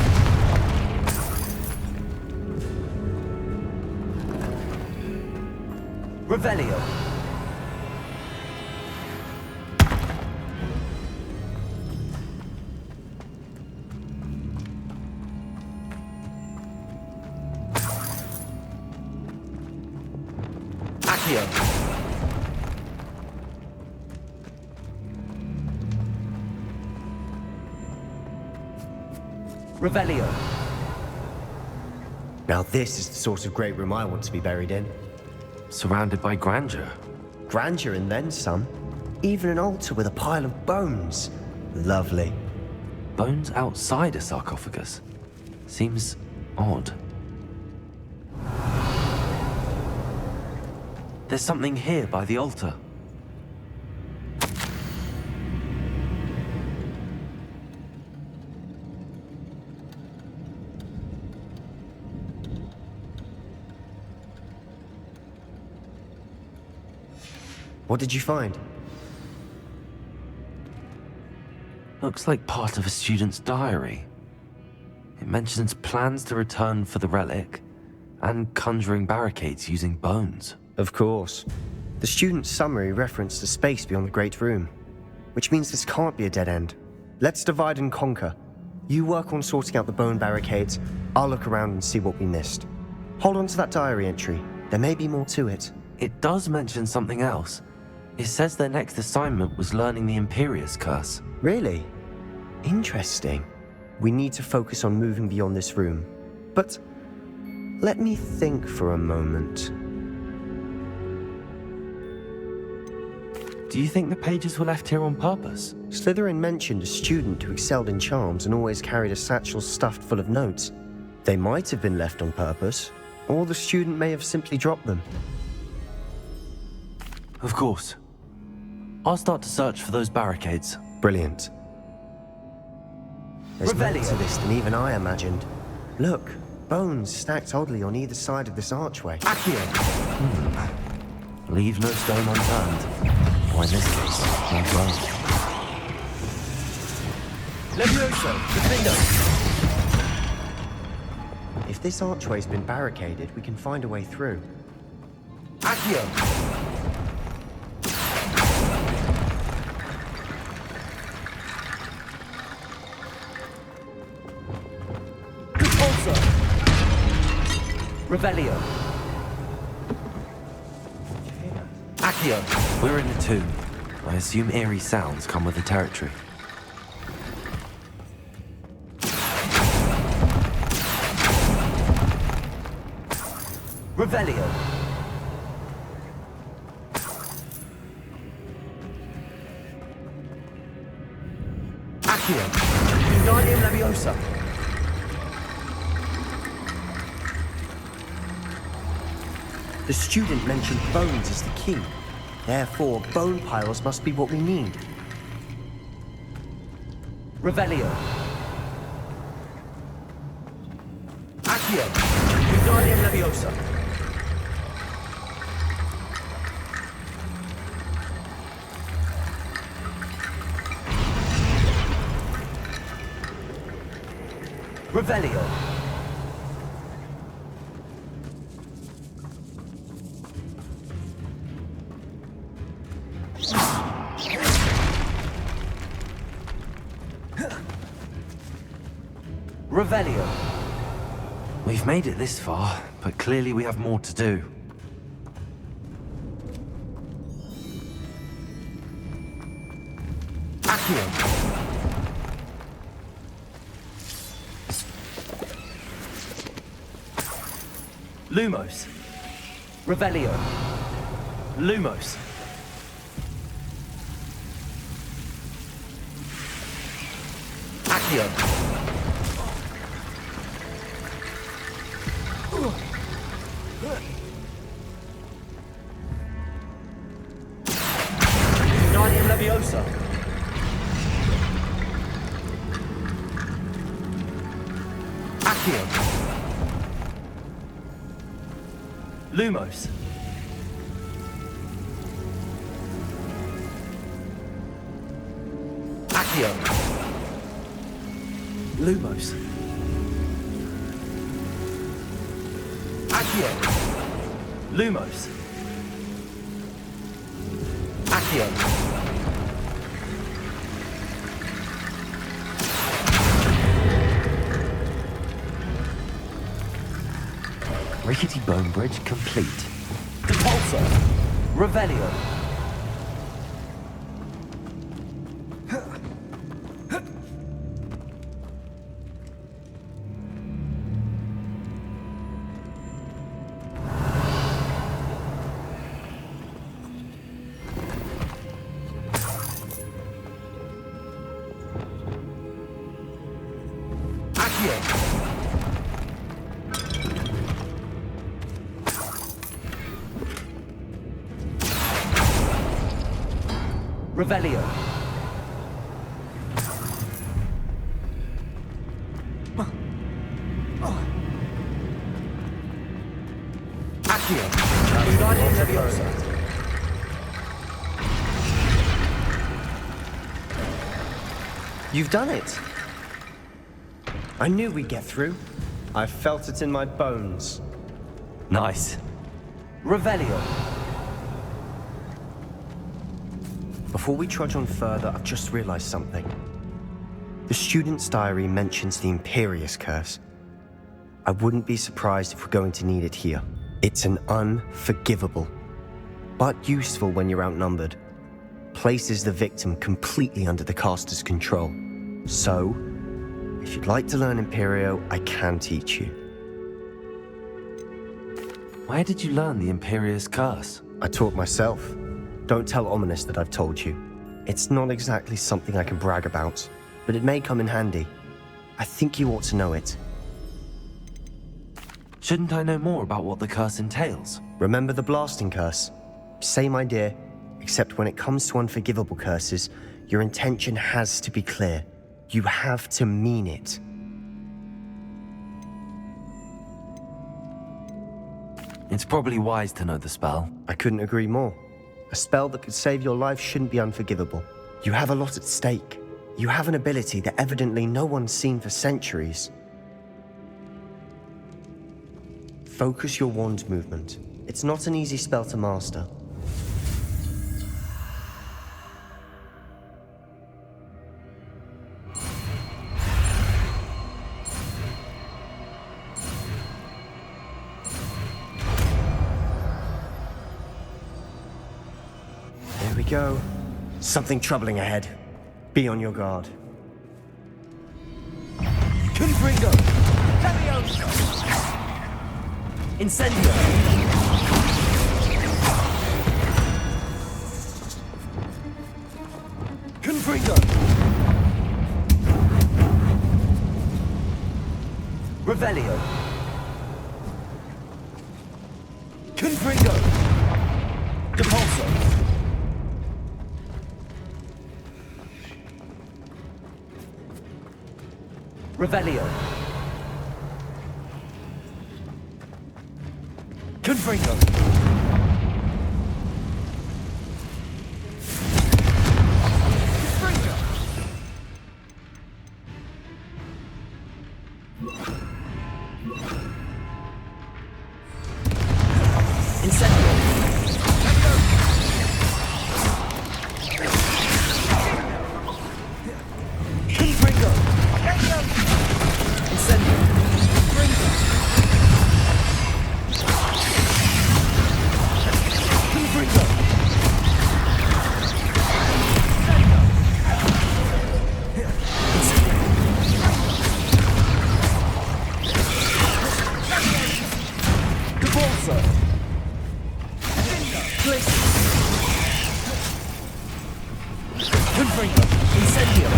Revelio. Accio. Revelio. Now this is the sort of great room I want to be buried in. Surrounded by grandeur. Grandeur and then some. Even an altar with a pile of bones. Lovely. Bones outside a sarcophagus? Seems odd. There's something here by the altar. What did you find? Looks like part of a student's diary. It mentions plans to return for the relic and conjuring barricades using bones. Of course. The student's summary referenced a space beyond the Great Room, which means this can't be a dead end. Let's divide and conquer. You work on sorting out the bone barricades, I'll look around and see what we missed. Hold on to that diary entry. There may be more to it. It does mention something else. It says their next assignment was learning the Imperius Curse. Really? Interesting. We need to focus on moving beyond this room. But let me think for a moment. Do you think the pages were left here on purpose? Slytherin mentioned a student who excelled in charms and always carried a satchel stuffed full of notes. They might have been left on purpose, or the student may have simply dropped them. Of course. I'll start to search for those barricades. Brilliant. There's more Revelio. to this than even I imagined. Look, bones stacked oddly on either side of this archway. Accio. Leave no stone unturned. Or in this case, no bone. Levioso. Defendo. If this archway's been barricaded, we can find a way through. Accio. Repulsor. Revelio. Accio. We're in the tomb. I assume eerie sounds come with the territory. Revelio. Accio. Wingardium Leviosa. The student mentioned bones as the key. Therefore, bone piles must be what we need. Revelio. Accio. Wingardium Leviosa. Revelio. Revelio. We've made it this far, but clearly we have more to do. Accio. Lumos. Revelio. Lumos. Accio. Wingardium Leviosa. Accio. Lumos. Accio. Lumos. Accio. Lumos. Accio. Rickety bone bridge complete. Repulsor. Revelio. Revelio. Accio. You've done it. I knew we'd get through. I felt it in my bones. Nice. Revelio. Before we trudge on further, I've just realized something. The student's diary mentions the Imperious Curse. I wouldn't be surprised if we're going to need it here. It's an unforgivable, but useful when you're outnumbered. Places the victim completely under the caster's control. So, if you'd like to learn Imperio, I can teach you. Where did you learn the Imperious Curse? I taught myself. Don't tell Ominous that I've told you. It's not exactly something I can brag about, but it may come in handy. I think you ought to know it. Shouldn't I know more about what the curse entails? Remember the blasting curse? Same idea, except when it comes to unforgivable curses, your intention has to be clear. You have to mean it. It's probably wise to know the spell. I couldn't agree more. A spell that could save your life shouldn't be unforgivable. You have a lot at stake. You have an ability that evidently no one's seen for centuries. Focus your wand movement. It's not an easy spell to master. There we go. Something troubling ahead. Be on your guard. Confringo! Leviosa! Incendio! Confringo! Revelio! Confringo! Depulso! Revelio. Confringo. Confringo. Incendio. Confringo. Incendio. Confringo. Confringo. Depulso. Bliss. Confringo. Incendio.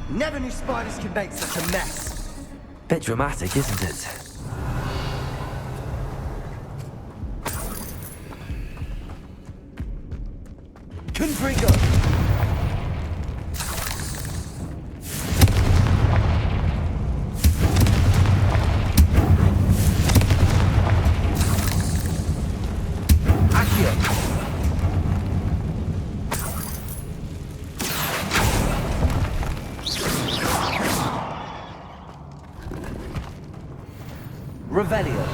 Never knew spiders could make such a mess. Bit dramatic, isn't it? Confringo! Accio! Revelio.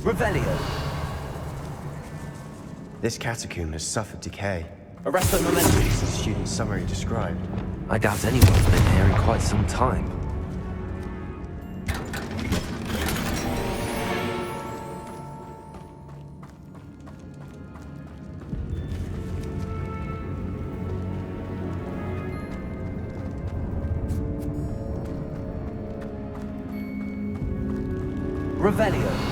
Revelio. This catacomb has suffered decay. Arresto Momentum. As the student's summary described. I doubt anyone's been here in quite some time. Revelio.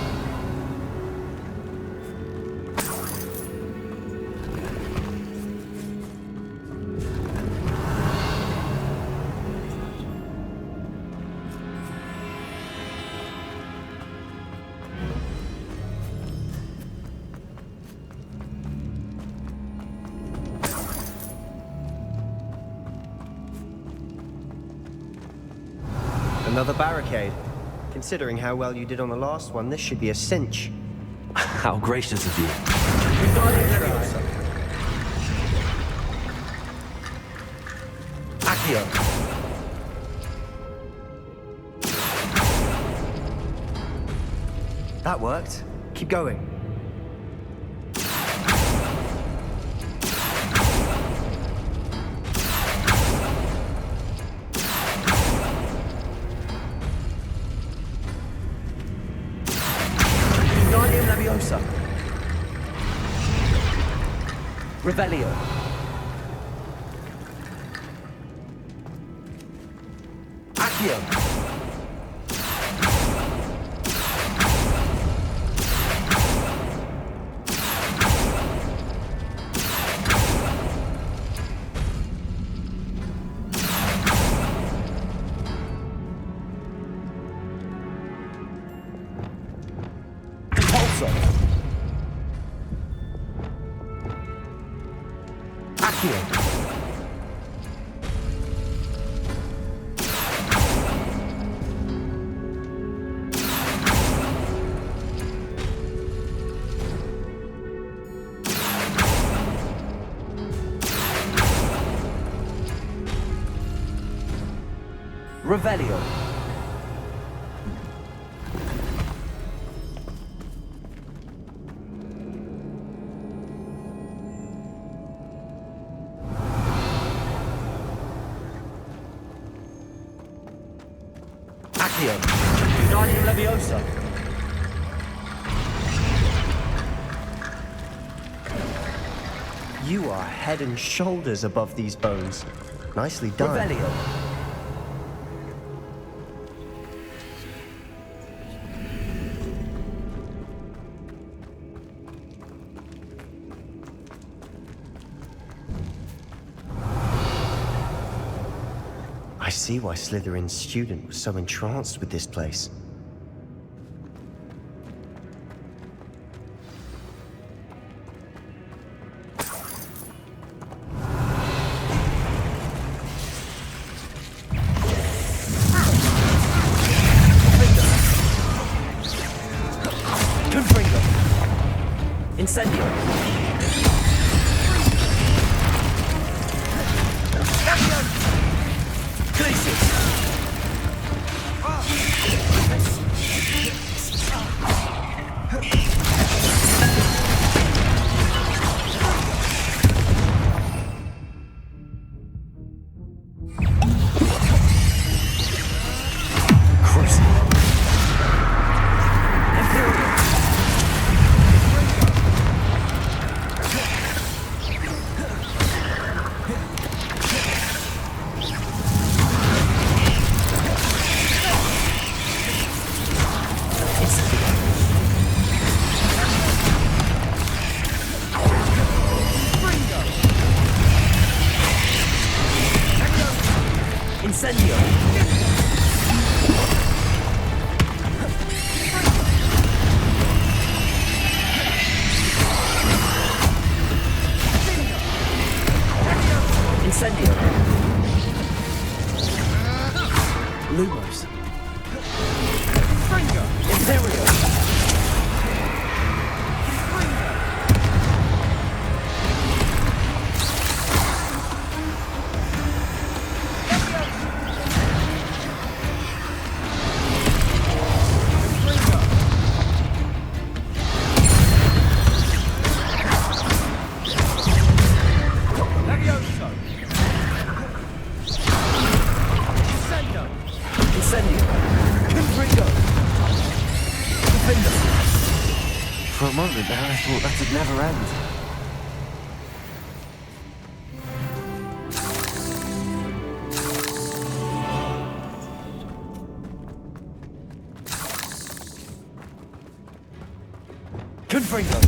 Another barricade. Considering how well you did on the last one, this should be a cinch. How gracious of you. Accio. That worked. Keep going. Revelio. Accio. Impulso. Accio. Revelio. Accio. Guardian Leviosa. You are head and shoulders above these bones. Nicely done. Revelio. I see why Slytherin's student was so entranced with this place. Confringo. Incendio. For a moment there, I thought that'd never end. Confringo!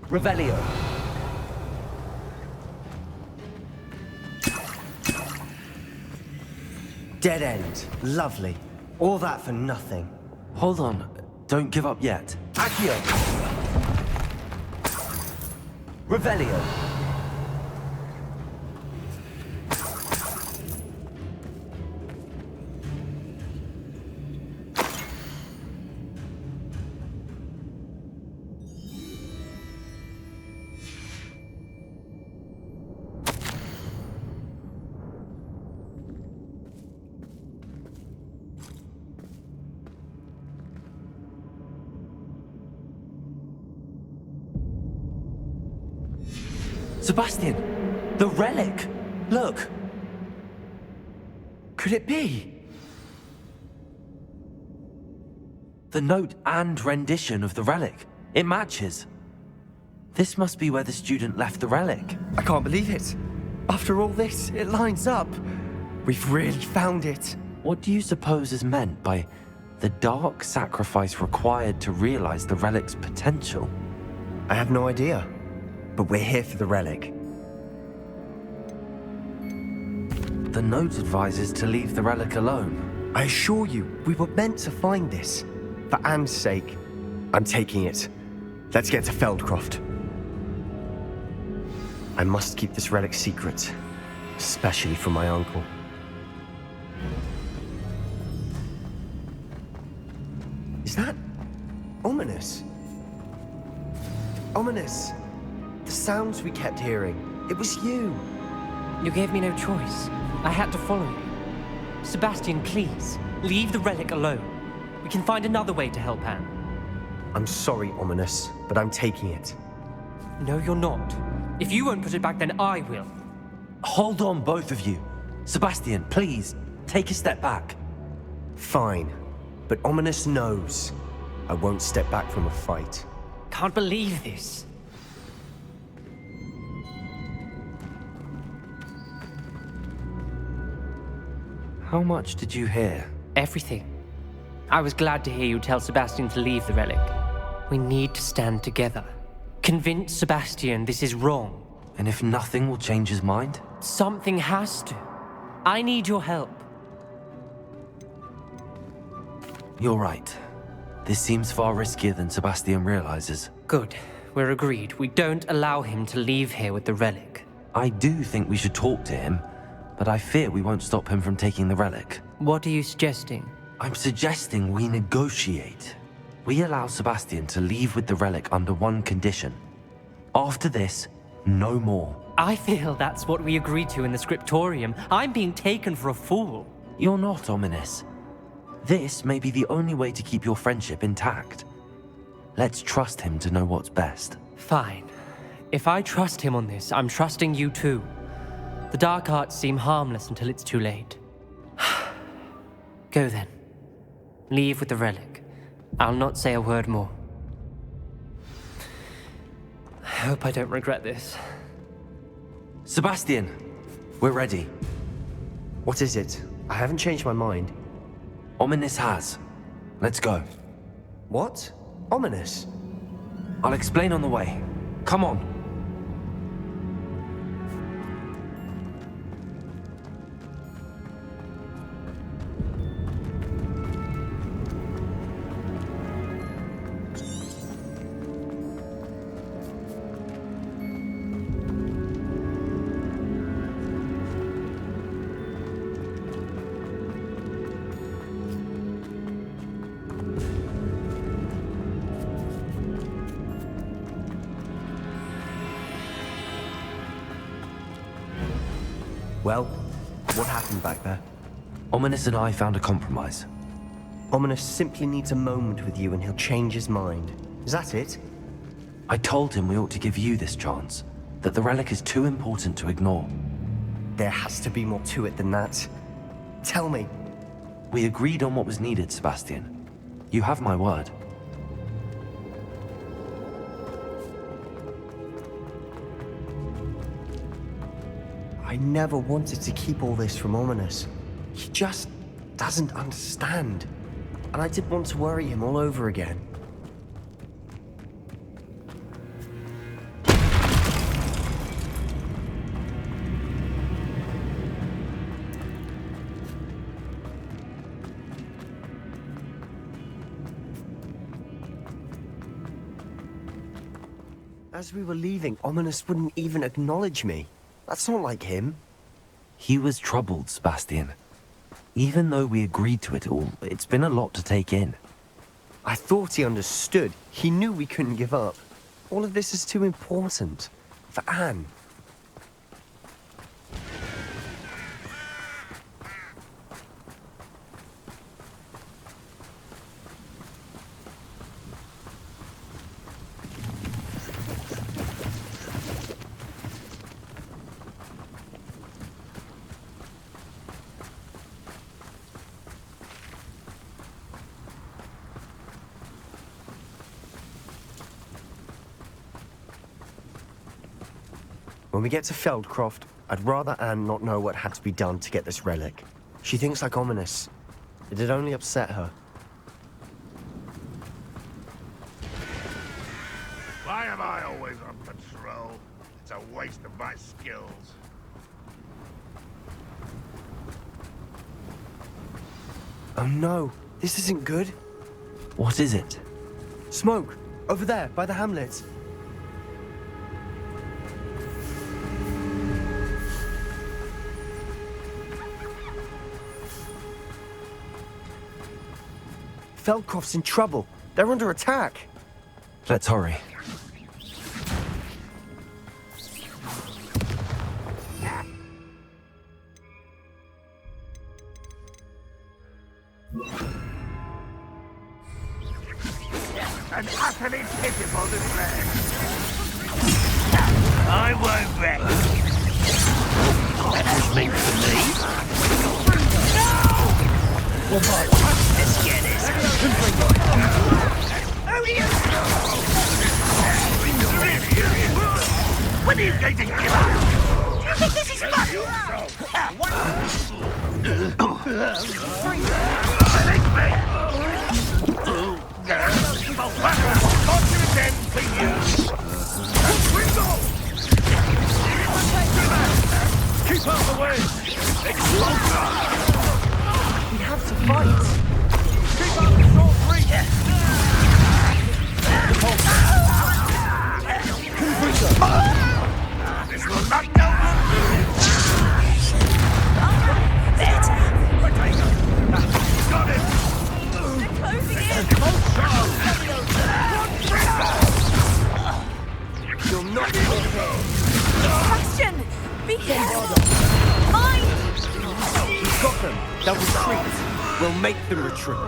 Revelio! Dead end. Lovely. All that for nothing. Hold on. Don't give up yet. Accio! Revelio! Sebastian! The relic! Look! Could it be? The note and rendition of the relic. It matches. This must be where the student left the relic. I can't believe it. After all this, it lines up. We've really found it. What do you suppose is meant by the dark sacrifice required to realize the relic's potential? I have no idea. But we're here for the relic. The note advises to leave the relic alone. I assure you, we were meant to find this. For Anne's sake, I'm taking it. Let's get to Feldcroft. I must keep this relic secret, especially from my uncle. Is that ominous? Ominous. The sounds we kept hearing. It was you. You gave me no choice. I had to follow you. Sebastian, please, leave the relic alone. We can find another way to help Anne. I'm sorry, Ominous, but I'm taking it. No, you're not. If you won't put it back, then I will. Hold on, both of you. Sebastian, please, take a step back. Fine, but Ominous knows I won't step back from a fight. Can't believe this. How much did you hear? Everything. I was glad to hear you tell Sebastian to leave the relic. We need to stand together. Convince Sebastian this is wrong. And if nothing will change his mind? Something has to. I need your help. You're right. This seems far riskier than Sebastian realizes. Good. We're agreed. We don't allow him to leave here with the relic. I do think we should talk to him, but I fear we won't stop him from taking the relic. What are you suggesting? I'm suggesting we negotiate. We allow Sebastian to leave with the relic under one condition. After this, no more. I feel that's what we agreed to in the scriptorium. I'm being taken for a fool. You're not, Ominous. This may be the only way to keep your friendship intact. Let's trust him to know what's best. Fine. If I trust him on this, I'm trusting you too. The dark arts seem harmless until it's too late. Go then. Leave with the relic. I'll not say a word more. I hope I don't regret this. Sebastian, we're ready. What is it? I haven't changed my mind. Ominous has. Let's go. What? Ominous? I'll explain on the way. Come on. Well, what happened back there? Ominous and I found a compromise. Ominous simply needs a moment with you and he'll change his mind. Is that it? I told him we ought to give you this chance, that the relic is too important to ignore. There has to be more to it than that. Tell me. We agreed on what was needed, Sebastian. You have my word. I never wanted to keep all this from Ominous. He just doesn't understand. And I didn't want to worry him all over again. As we were leaving, Ominous wouldn't even acknowledge me. That's not like him. He was troubled, Sebastian. Even though we agreed to it all, it's been a lot to take in. I thought he understood. He knew we couldn't give up. All of this is too important. For Anne. When we get to Feldcroft, I'd rather Anne not know what had to be done to get this relic. She thinks like Ominous. It'd only upset her. Why am I always on patrol? It's a waste of my skills. Oh no, this isn't good. What is it? Smoke! Over there, by the hamlet. Feldcroft's in trouble. They're under attack. Let's hurry. An utterly pitiful display. I won't rest. That was meant for me. No! Well, let's get it. When are you going to give up? Do you think this is fun? Fortunate end for you. Keep out the way. We have to fight. Keep out the short reach. This will not go. Got it. They're closing in. You'll not be okay. Bastion, be careful. Mine. We've got them. They'll retreat. We'll make them retreat.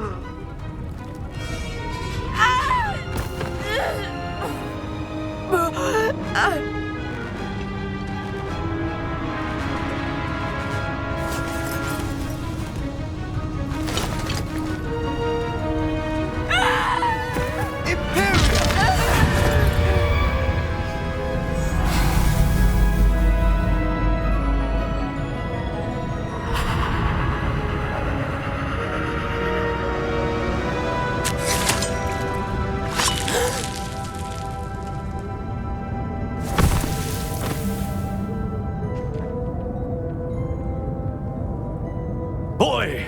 Boy!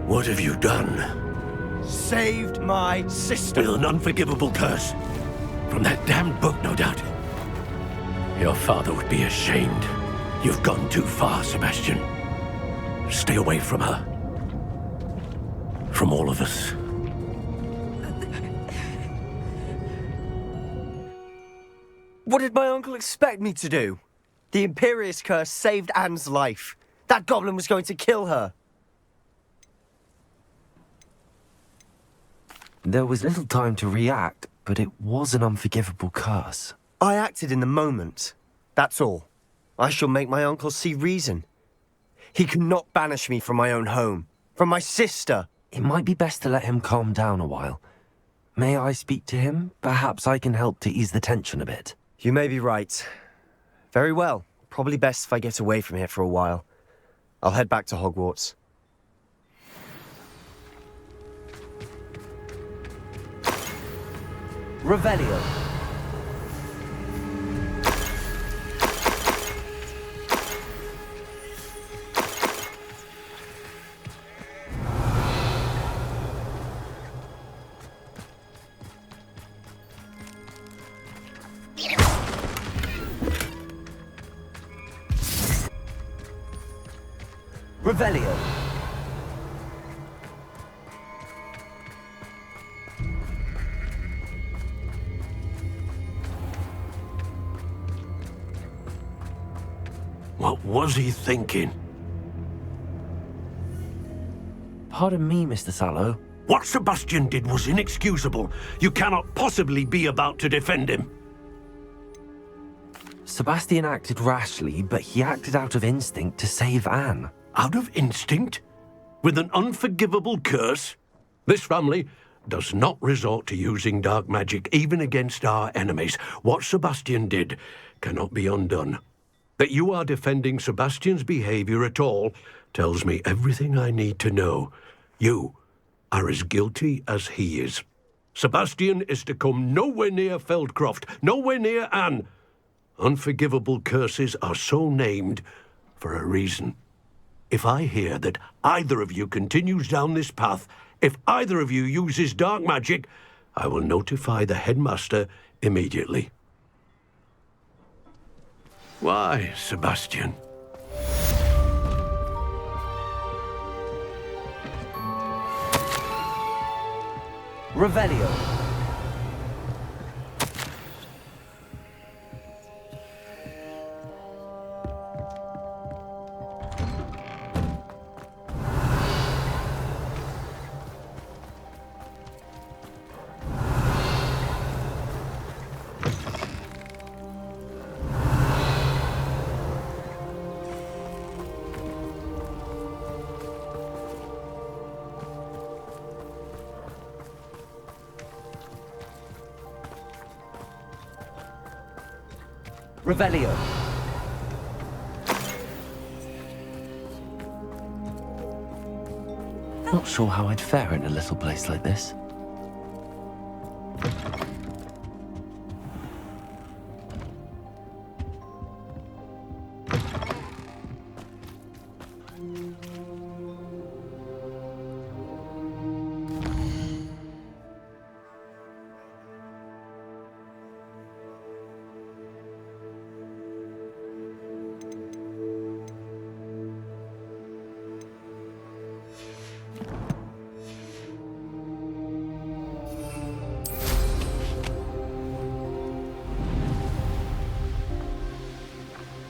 What have you done? Saved my sister. With an unforgivable curse. From that damned book, no doubt. Your father would be ashamed. You've gone too far, Sebastian. Stay away from her. From all of us. What did my uncle expect me to do? The Imperious curse saved Anne's life. That goblin was going to kill her. There was little time to react, but it was an unforgivable curse. I acted in the moment. That's all. I shall make my uncle see reason. He cannot banish me from my own home. From my sister. It might be best to let him calm down a while. May I speak to him? Perhaps I can help to ease the tension a bit. You may be right. Very well. Probably best if I get away from here for a while. I'll head back to Hogwarts. Revelio. Revelio. What was he thinking? Pardon me, Mr. Sallow. What Sebastian did was inexcusable. You cannot possibly be about to defend him. Sebastian acted rashly, but he acted out of instinct to save Anne. Out of instinct? With an unforgivable curse? This family does not resort to using dark magic even against our enemies. What Sebastian did cannot be undone. That you are defending Sebastian's behavior at all tells me everything I need to know. You are as guilty as he is. Sebastian is to come nowhere near Feldcroft, nowhere near Anne. Unforgivable curses are so named for a reason. If I hear that either of you continues down this path, if either of you uses dark magic, I will notify the headmaster immediately. Why, Sebastian? Revelio. Revelio. Not sure how I'd fare in a little place like this.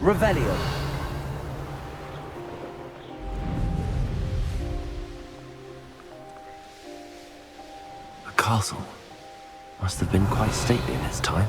Revelio. A castle. Must have been quite stately in its time.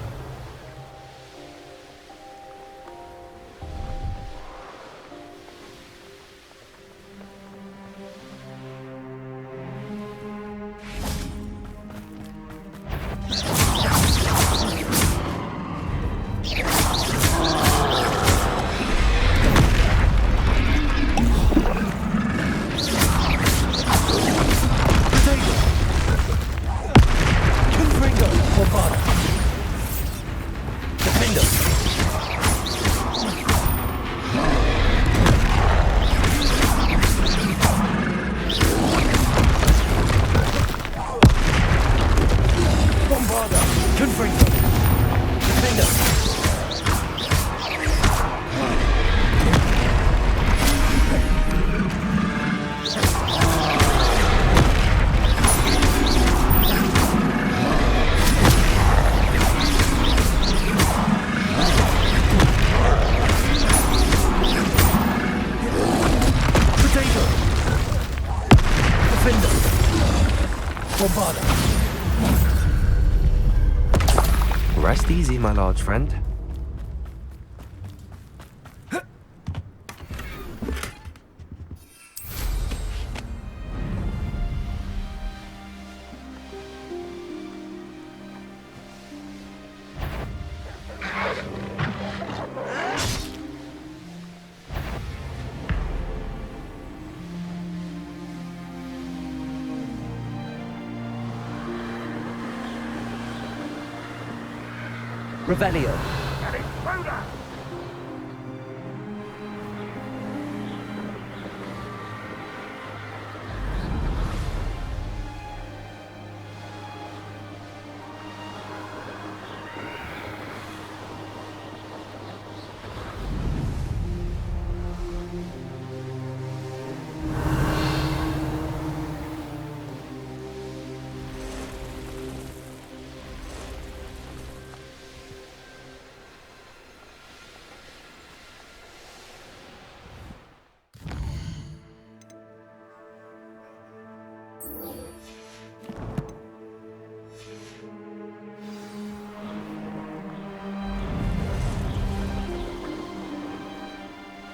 Rest easy, my large friend. Revelio. An intruder!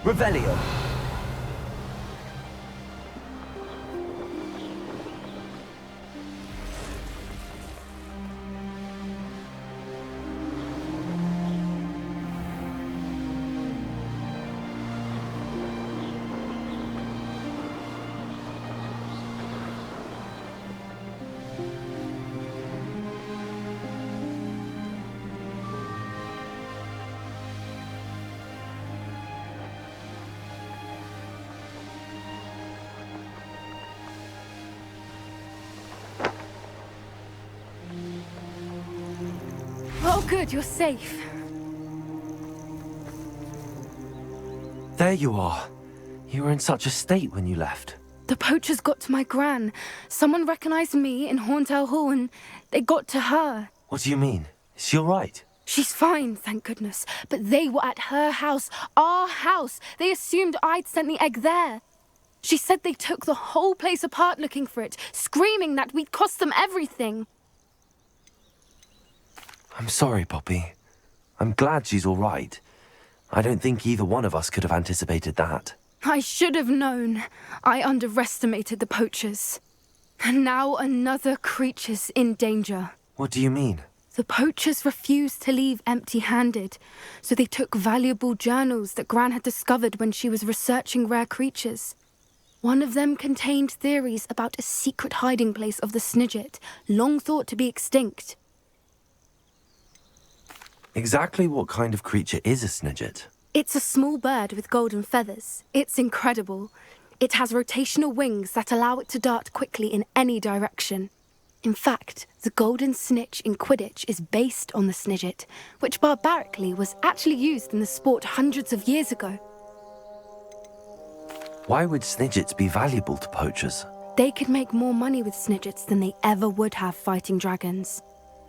Revelio. Oh, good, you're safe. There you are. You were in such a state when you left. The poachers got to my gran. Someone recognized me in Horntail Hall and they got to her. What do you mean? Is she all right? She's fine, thank goodness. But they were at her house, our house. They assumed I'd sent the egg there. She said they took the whole place apart looking for it, screaming that we'd cost them everything. I'm sorry, Poppy. I'm glad she's all right. I don't think either one of us could have anticipated that. I should have known. I underestimated the poachers. And now another creature's in danger. What do you mean? The poachers refused to leave empty-handed, so they took valuable journals that Gran had discovered when she was researching rare creatures. One of them contained theories about a secret hiding place of the Snidget, long thought to be extinct. Exactly what kind of creature is a Snidget? It's a small bird with golden feathers. It's incredible. It has rotational wings that allow it to dart quickly in any direction. In fact, the golden snitch in Quidditch is based on the Snidget, which barbarically was actually used in the sport hundreds of years ago. Why would Snidgets be valuable to poachers? They could make more money with Snidgets than they ever would have fighting dragons.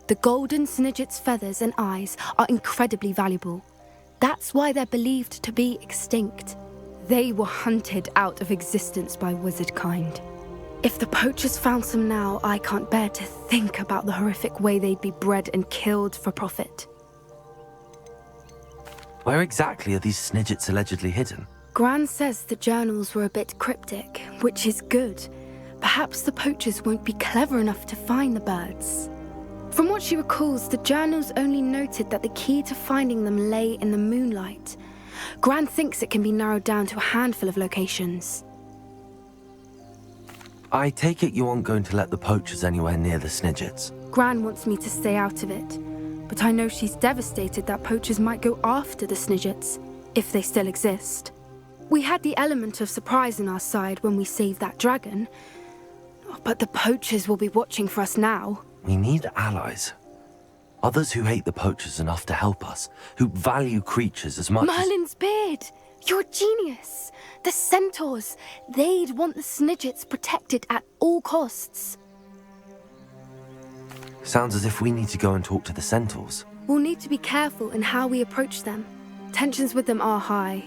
The golden Snidget's feathers and eyes are incredibly valuable. That's why they're believed to be extinct. They were hunted out of existence by wizard kind. If the poachers found some now, I can't bear to think about the horrific way they'd be bred and killed for profit. Where exactly are these Snidgets allegedly hidden? Gran says the journals were a bit cryptic, which is good. Perhaps the poachers won't be clever enough to find the birds. From what she recalls, the journals only noted that the key to finding them lay in the moonlight. Gran thinks it can be narrowed down to a handful of locations. I take it you aren't going to let the poachers anywhere near the Snidgets. Gran wants me to stay out of it, but I know she's devastated that poachers might go after the Snidgets, if they still exist. We had the element of surprise on our side when we saved that dragon, but the poachers will be watching for us now. We need allies. Others who hate the poachers enough to help us, who value creatures as much Merlin's beard! You're a genius! The centaurs! They'd want the Snidgets protected at all costs. Sounds as if we need to go and talk to the centaurs. We'll need to be careful in how we approach them. Tensions with them are high.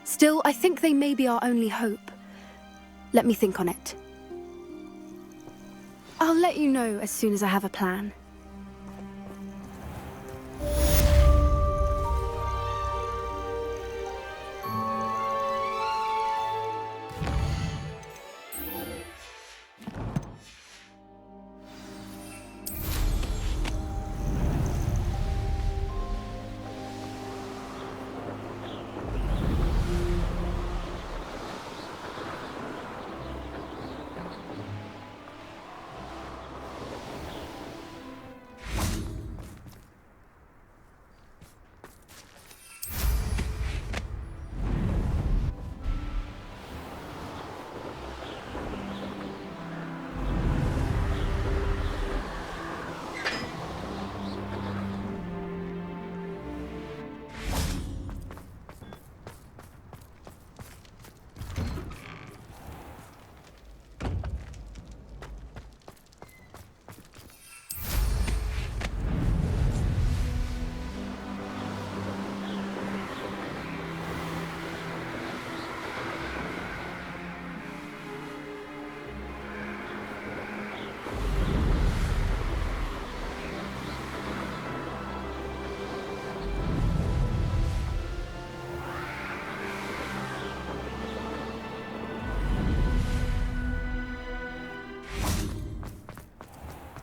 Still, I think they may be our only hope. Let me think on it. I'll let you know as soon as I have a plan.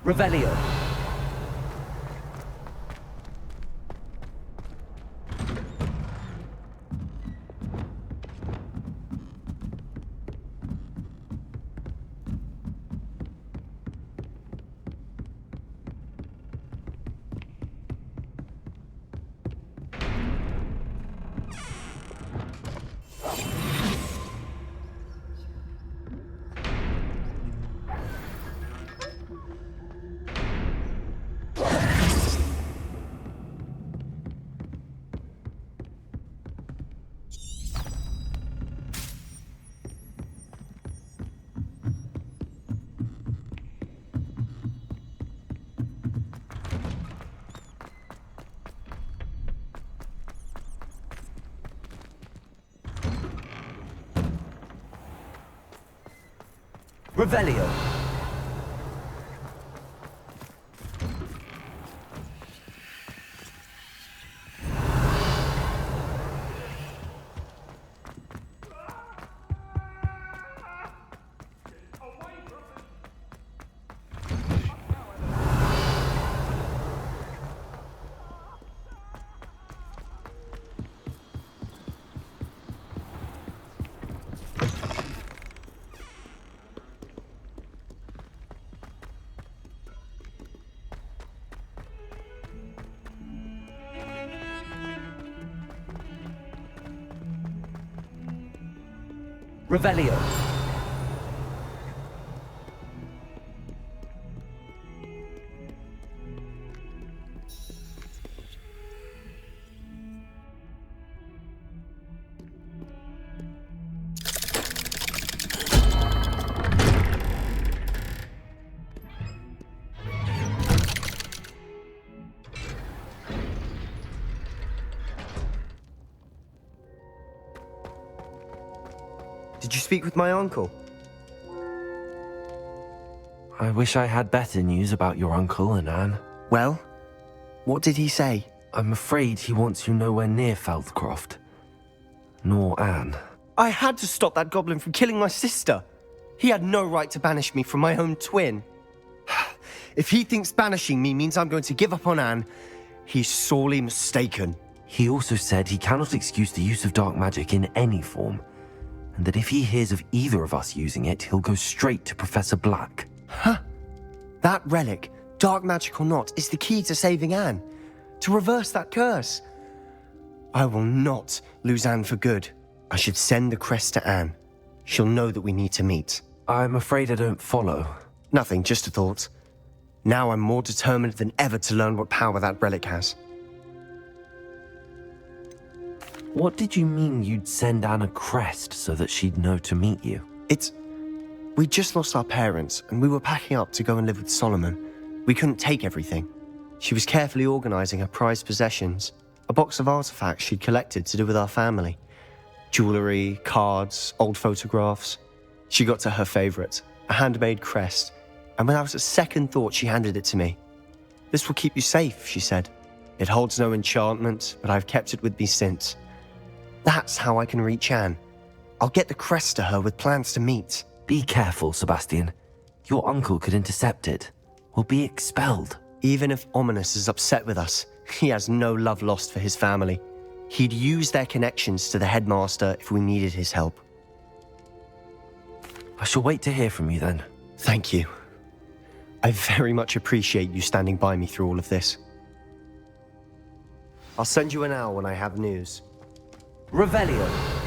Revelio. Revelio. Revelio. Did you speak with my uncle? I wish I had better news about your uncle and Anne. Well, what did he say? I'm afraid he wants you nowhere near Feldcroft. Nor Anne. I had to stop that goblin from killing my sister. He had no right to banish me from my own twin. If he thinks banishing me means I'm going to give up on Anne, he's sorely mistaken. He also said he cannot excuse the use of dark magic in any form, and that if he hears of either of us using it, he'll go straight to Professor Black. Huh? That relic, dark magic or not, is the key to saving Anne. To reverse that curse. I will not lose Anne for good. I should send the crest to Anne. She'll know that we need to meet. I'm afraid I don't follow. Nothing, just a thought. Now I'm more determined than ever to learn what power that relic has. What did you mean you'd send Anne a crest so that she'd know to meet you? We just lost our parents, and we were packing up to go and live with Solomon. We couldn't take everything. She was carefully organising her prized possessions, a box of artifacts she'd collected to do with our family. Jewellery, cards, old photographs. She got to her favourite, a handmade crest, and without a second thought she handed it to me. "This will keep you safe," she said. "It holds no enchantment, but I've kept it with me since. That's how I can reach Anne. I'll get the crest to her with plans to meet." Be careful, Sebastian. Your uncle could intercept it. We'll be expelled. Even if Ominous is upset with us, he has no love lost for his family. He'd use their connections to the headmaster if we needed his help. I shall wait to hear from you then. Thank you. I very much appreciate you standing by me through all of this. I'll send you an owl when I have news. Revelio.